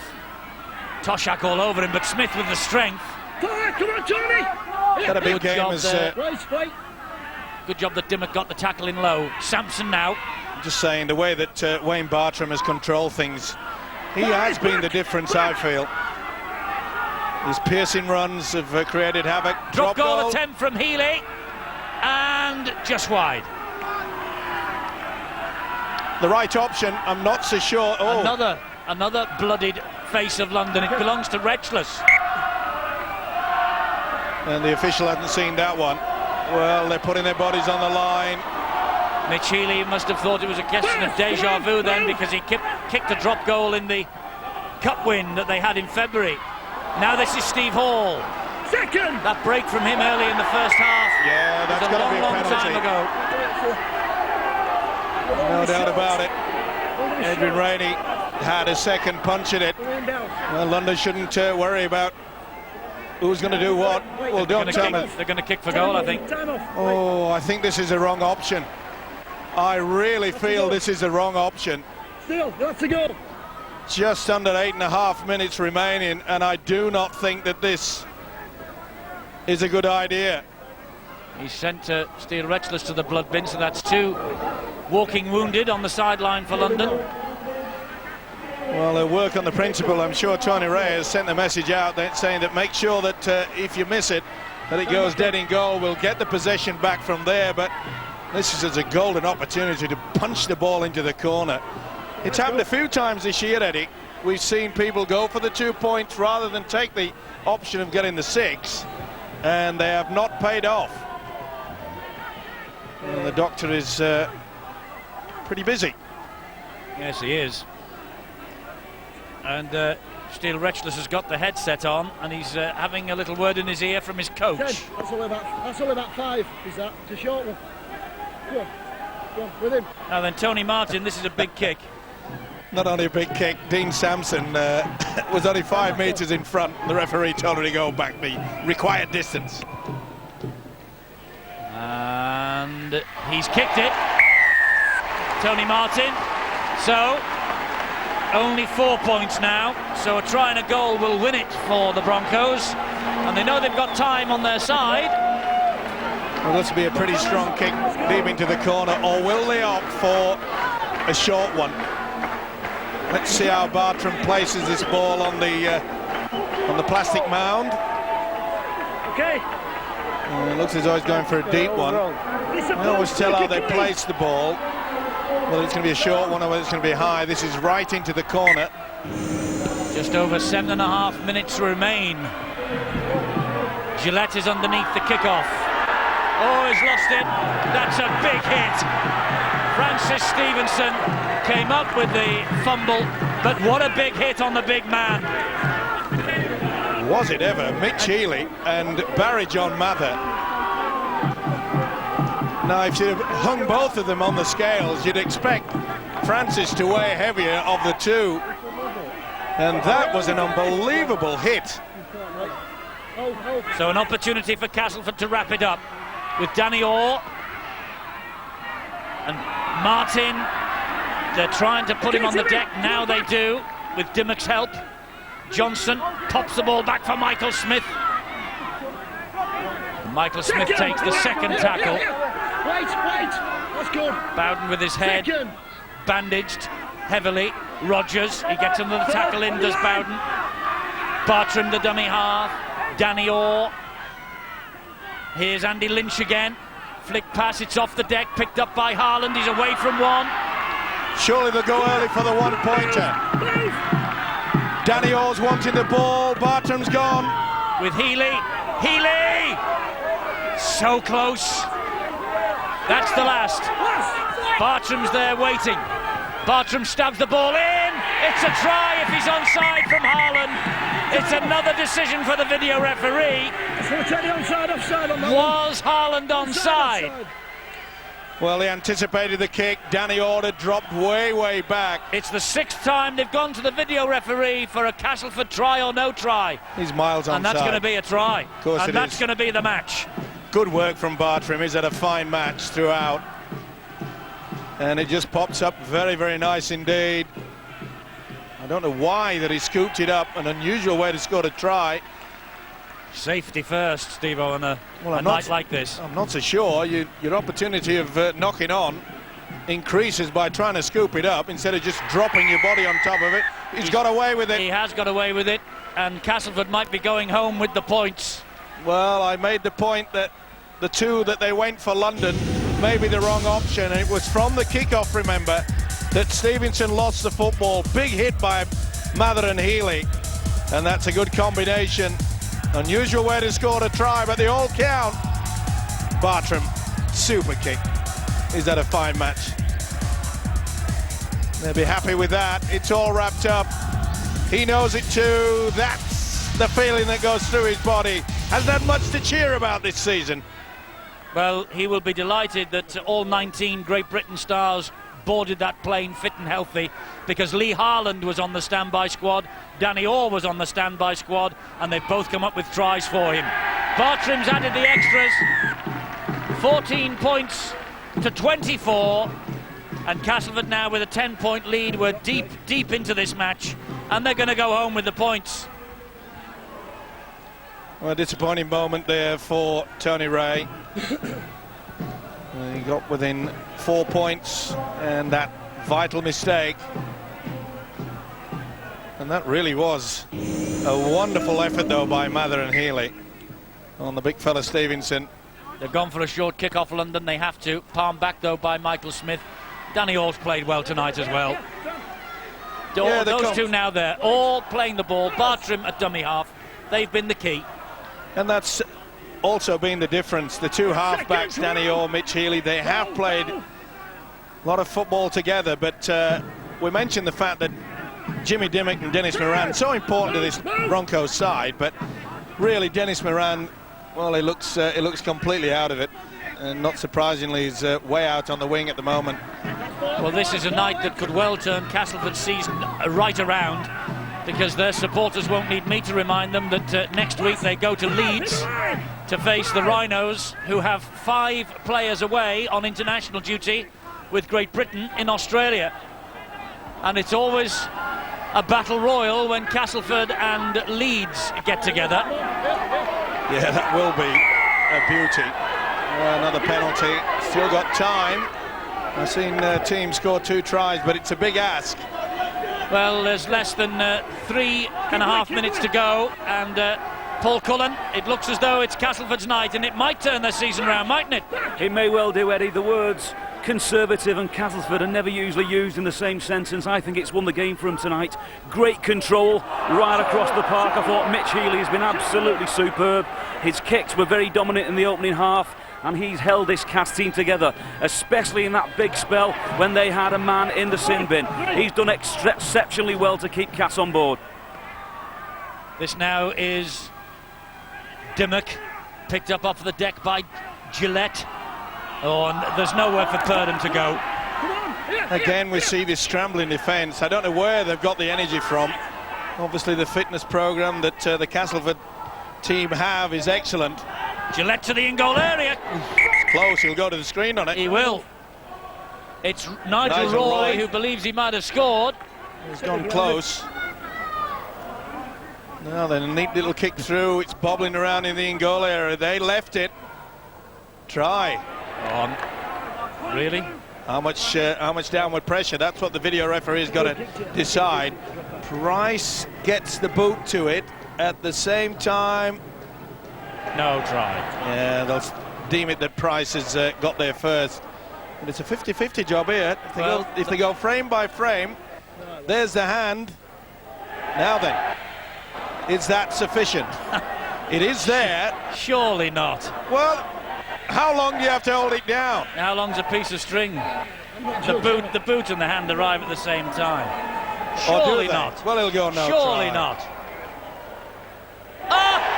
Toshak all over him, but Smith with the strength. Forward, come on, Tony. Had a big game as... Wait. Good job that Dimmock got the tackle in low. Sampson now. Just saying, the way that Wayne Bartram has controlled things, he has been the difference, I feel. His piercing runs have created havoc. Drop goal attempt from Healy, and just wide. The right option, I'm not so sure. Oh, another bloodied face of London. It belongs to Retchless. And the official hasn't seen that one. Well, they're putting their bodies on the line. Mitch Healy must have thought it was a question of deja vu then, because he kicked a drop goal in the cup win that they had in February. Now this is Steve Hall. Second. That break from him early in the first half. Yeah, that's got to be a long penalty. time ago. No doubt about it. Adrian Rainey had a second punch at it. Well, London shouldn't worry about who's going to do what. Well, don't tell me. They're going to kick for goal, I think. Oh, I think this is the wrong option. I really feel this is the wrong option. Still, that's a goal. Just under 8.5 minutes remaining, and I do not think that this is a good idea. He's sent Steel Retchless to the blood bin, so that's two walking wounded on the sideline for London. Well, they'll work on the principle. I'm sure Tony Ray has sent the message out saying that make sure that if you miss it, that it goes dead in goal. We'll get the possession back from there, but this is a golden opportunity to punch the ball into the corner. It's happened a few times this year, Eddie. We've seen people go for the 2 points rather than take the option of getting the 6, and they have not paid off. And the doctor is pretty busy. Yes, he is. And Steel Retchless has got the headset on, and he's having a little word in his ear from his coach. 10. That's only about 5, is that? It's a short one. Go on, with him. Now then, Tony Martin, this is a big kick. Not only a big kick, Dean Sampson was only 5 metres in front. The referee told him to go back the required distance. And he's kicked it. Tony Martin. So, only 4 points now. So a try and a goal will win it for the Broncos. And they know they've got time on their side. Well, this will be a pretty strong kick deep into the corner, or will they opt for a short one? Let's see how Bartram places this ball on the plastic mound. Okay. It looks as though he's going for a deep one. I always tell how they place the ball, whether it's going to be a short one or whether it's going to be high. This is right into the corner. Just over 7.5 minutes remain. Gillette is underneath the kickoff. Oh, he's lost it. That's a big hit. Francis Stevenson came up with the fumble, but what a big hit on the big man. Was it ever? Mitch Healy and Barry John Mather. Now, if you'd have hung both of them on the scales, you'd expect Francis to weigh heavier of the two. And that was an unbelievable hit. So an opportunity for Castleford to wrap it up with Danny Orr and Martin. They're trying to put him on the deck. Now they do, with Dimmock's help. Johnson pops the ball back for Michael Smith. Michael Smith takes the second tackle. Wait, that's good. Bowden with his head bandaged heavily. Rogers, he gets another tackle in, does Bowden. Bartram, the dummy half. Danny Orr. Here's Andy Lynch again. Flick pass, it's off the deck, picked up by Haaland. He's away from one. Surely they'll go early for the one-pointer. Danny Orr's wanting the ball. Bartram's gone. With Healy. Healy! So close. That's the last. Bartram's there waiting. Bartram stabs the ball in. It's a try if he's onside from Haaland. It's another decision for the video referee. Was Haaland onside? Well, he anticipated the kick. Danny Orr dropped way back. It's the 6th time they've gone to the video referee for a Castleford try or no try. He's miles onside. And that's going to be a try. Of course and it that's is. going to be the match. Good work from Bartram. He's had a fine match throughout. And it just pops up very nice indeed. I don't know why that he scooped it up. An unusual way to score a try. Safety first, Steve-O, on a night like this. I'm not so sure. Your opportunity of knocking on increases by trying to scoop it up instead of just dropping your body on top of it. He's got away with it. He has got away with it, and Castleford might be going home with the points. Well, I made the point that the two that they went for London may be the wrong option. It was from the kickoff, remember, that Stevenson lost the football. Big hit by Mather and Healy, and that's a good combination. Unusual way to score a try, but they all count. Bartram, super kick. He's had a fine match. They'll be happy with that. It's all wrapped up. He knows it too. That's the feeling that goes through his body. Hasn't had much to cheer about this season. Well, he will be delighted that all 19 Great Britain stars boarded that plane fit and healthy, because Lee Haaland was on the standby squad, Danny Orr was on the standby squad, and they've both come up with tries for him. Bartram's added the extras. 14 points to 24, and Castleford now with a 10-point lead. We're deep into this match, and they're going to go home with the points. Well, a disappointing moment there for Tony Ray. He got within 4 points, and that vital mistake. And that really was a wonderful effort, though, by Mather and Healy on the big fella Stevenson. They've gone for a short kick off London. They have to. Palm back, though, by Michael Smith. Danny Orr's played well tonight as well. Yeah, those two now there, all playing the ball. Bartram at dummy half. They've been the key. And that's also been the difference. The two half-backs, Danny Orr, Mitch Healy, they have played a lot of football together, but we mentioned the fact that Jimmy Dimmock and Dennis Moran, so important to this Broncos side, but really Dennis Moran, well, he looks completely out of it, and not surprisingly he's way out on the wing at the moment. Well, this is a night that could well turn Castleford's season right around, because their supporters won't need me to remind them that next week they go to Leeds to face the Rhinos, who have 5 players away on international duty with Great Britain in Australia. And it's always a battle royal when Castleford and Leeds get together. Yeah, that will be a beauty. Another penalty. Still got time. I've seen teams score 2 tries, but it's a big ask. Well, there's less than 3.5 minutes to go, and Paul Cullen, it looks as though it's Castleford's night, and it might turn their season round, mightn't it? It may well do, Eddie. The words conservative and Castleford are never usually used in the same sentence. I think it's won the game for him tonight. Great control right across the park. I thought Mitch Healy has been absolutely superb. His kicks were very dominant in the opening half, and he's held this Cas team together, especially in that big spell when they had a man in the sin bin. He's done exceptionally well to keep Cas on board. This now is Dimmock, picked up off the deck by Gillette. Oh, and there's nowhere for Purdon to go. Again, we see this scrambling defence. I don't know where they've got the energy from. Obviously, the fitness programme that the Castleford team have is excellent. Gillette to the in-goal area. It's close, he'll go to the screen on it. He will. It's Nigel Roy who believes he might have scored. He's gone close. Now then, a neat little kick through. It's bobbling around in the in-goal area. They left it. Try. On. Really? How much downward pressure? That's what the video referee's got to decide. Price gets the boot to it. At the same time, no try. Yeah, they'll deem it that Price has got there first. But it's a 50-50 job here. If they go frame by frame, there's the hand. Now then, is that sufficient? It is there. Surely not. Well, how long do you have to hold it down? How long's a piece of string? The boot and the hand arrive at the same time. Surely not. Well, he'll go no Surely try. not. Ah!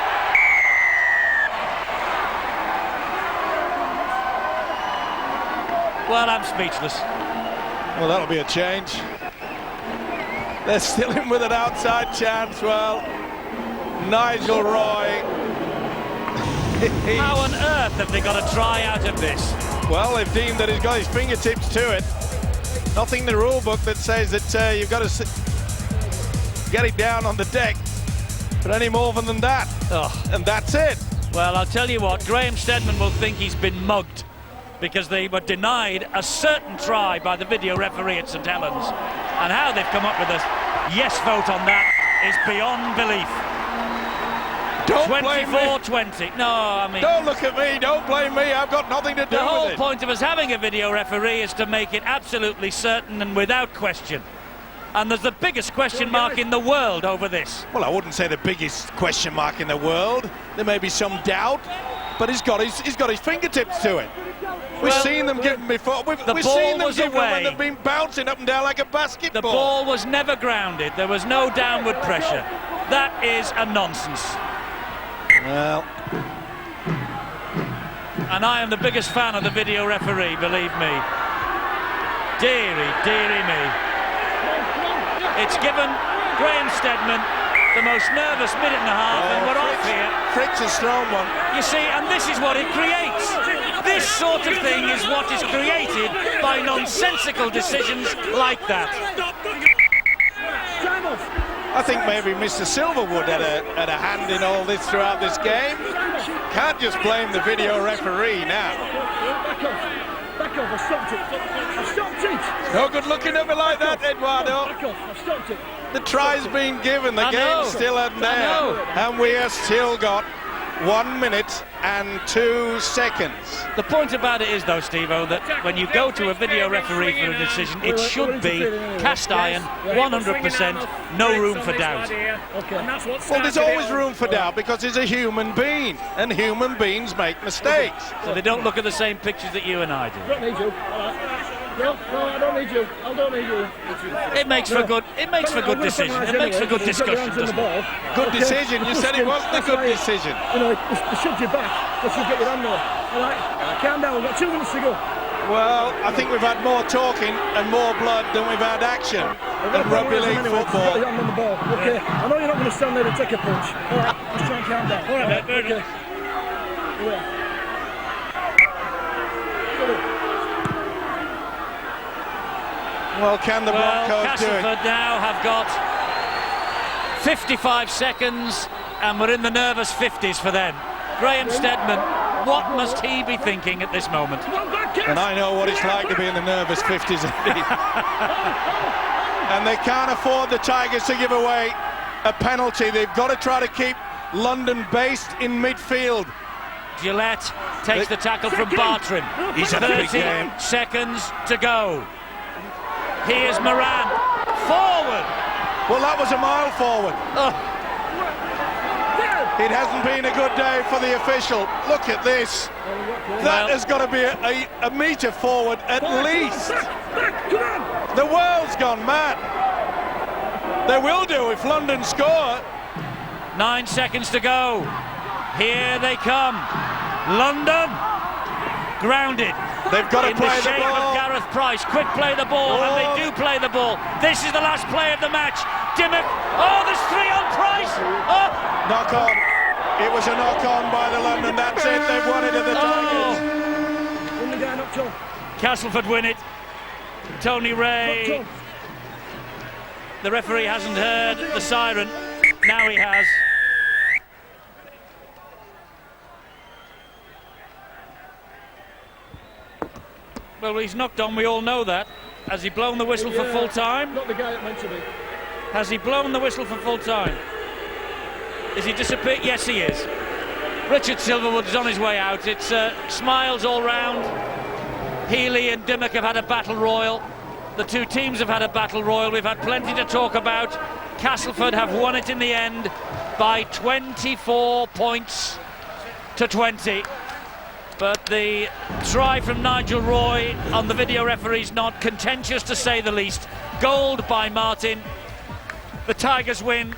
Well, I'm speechless. Well, that'll be a change. They're still in with an outside chance. Well, Nigel Roy. How on earth have they got a try out of this? Well, they've deemed that he's got his fingertips to it. Nothing in the rule book that says that you've got to get it down on the deck. But any more than that. Oh. And that's it. Well, I'll tell you what, Graham Steadman will think he's been mugged because they were denied a certain try by the video referee at St Helens. And how they've come up with a yes vote on that is beyond belief. Don't blame me. 24-20. No, I mean... Don't look at me. Don't blame me. I've got nothing to do with it. The whole point of us having a video referee is to make it absolutely certain and without question. And there's the biggest question mark in the world over this. Well, I wouldn't say the biggest question mark in the world. There may be some doubt, but he's got his fingertips to it. We've seen them give them before. We've seen them give them when they've been bouncing up and down like a basketball. The ball was never grounded. There was no downward pressure. That is a nonsense. Well, and I am the biggest fan of the video referee, believe me. Dearie, dearie me. It's given Graham Steadman the most nervous minute and a half, and we're off here. Frick's a strong one. You see, and this is what it creates. This sort of thing is what is created by nonsensical decisions like that. I think maybe Mr. Silverwood had a hand in all this throughout this game. Can't just blame the video referee now. Back off, I stopped it. I stopped it. No good looking at me like that, Eduardo. Back off, I stopped it. The try's been given, the game's still in there. And we have still got 1 minute and 2 seconds. The point about it is, though, Steve-O, that when you go to a video referee for a decision, it should be cast iron, 100%, no room for doubt. Well, there's always room for doubt because he's a human being, and human beings make mistakes. So they don't look at the same pictures that you and I do. I don't need you. No, I don't need you. I don't need you. It makes for good. It makes for good decision. It makes for good discussion, doesn't it? Good decision. You said it wasn't a good decision. You know, it shoves you back. But you get your hand there. All right, calm down. We've got 2 minutes to go. Well, I think we've had more talking and more blood than we've had action in rugby league football. On the ball. Okay. I know you're not going to stand there and take a punch. All right, just try and calm down. All right, okay. Well, can the Broncos do it? Castleford now have got 55 seconds, and we're in the nervous 50s for them. Graham Steadman, what must he be thinking at this moment? And I know what it's like to be in the nervous 50s. And they can't afford the Tigers to give away a penalty. They've got to try to keep London based in midfield. Gillette takes the tackle from Bartrim. He's had a big game. 30 seconds to go. Here's Moran, forward. Well, that was a mile forward. It hasn't been a good day for the official. Look at this. That has got to be a metre forward at least. The world's gone mad. They will do if London score. 9 seconds to go. Here they come. London grounded. They've got to in play the the shape ball. of Gareth Price. Quick play the ball, and they do play the ball. This is the last play of the match. Dimmock. Oh, there's 3 on Price. Oh. Knock on. It was a knock on by the London. That's it. They've won it at the Tigers. Win the game up, John. Castleford win it. Tony Ray. Up, John. The referee hasn't heard the siren. Now he has. Well, he's knocked on, we all know that. Has he blown the whistle for full time? Not the guy it meant to be. Has he blown the whistle for full time? Is he disappeared? Yes, he is. Richard Silverwood is on his way out. It's smiles all round. Healy and Dimmock have had a battle royal. The two teams have had a battle royal. We've had plenty to talk about. Castleford have won it in the end by 24 points to 20. But the try from Nigel Roy on the video referee's nod, contentious to say the least. Gold by Martin. The Tigers win.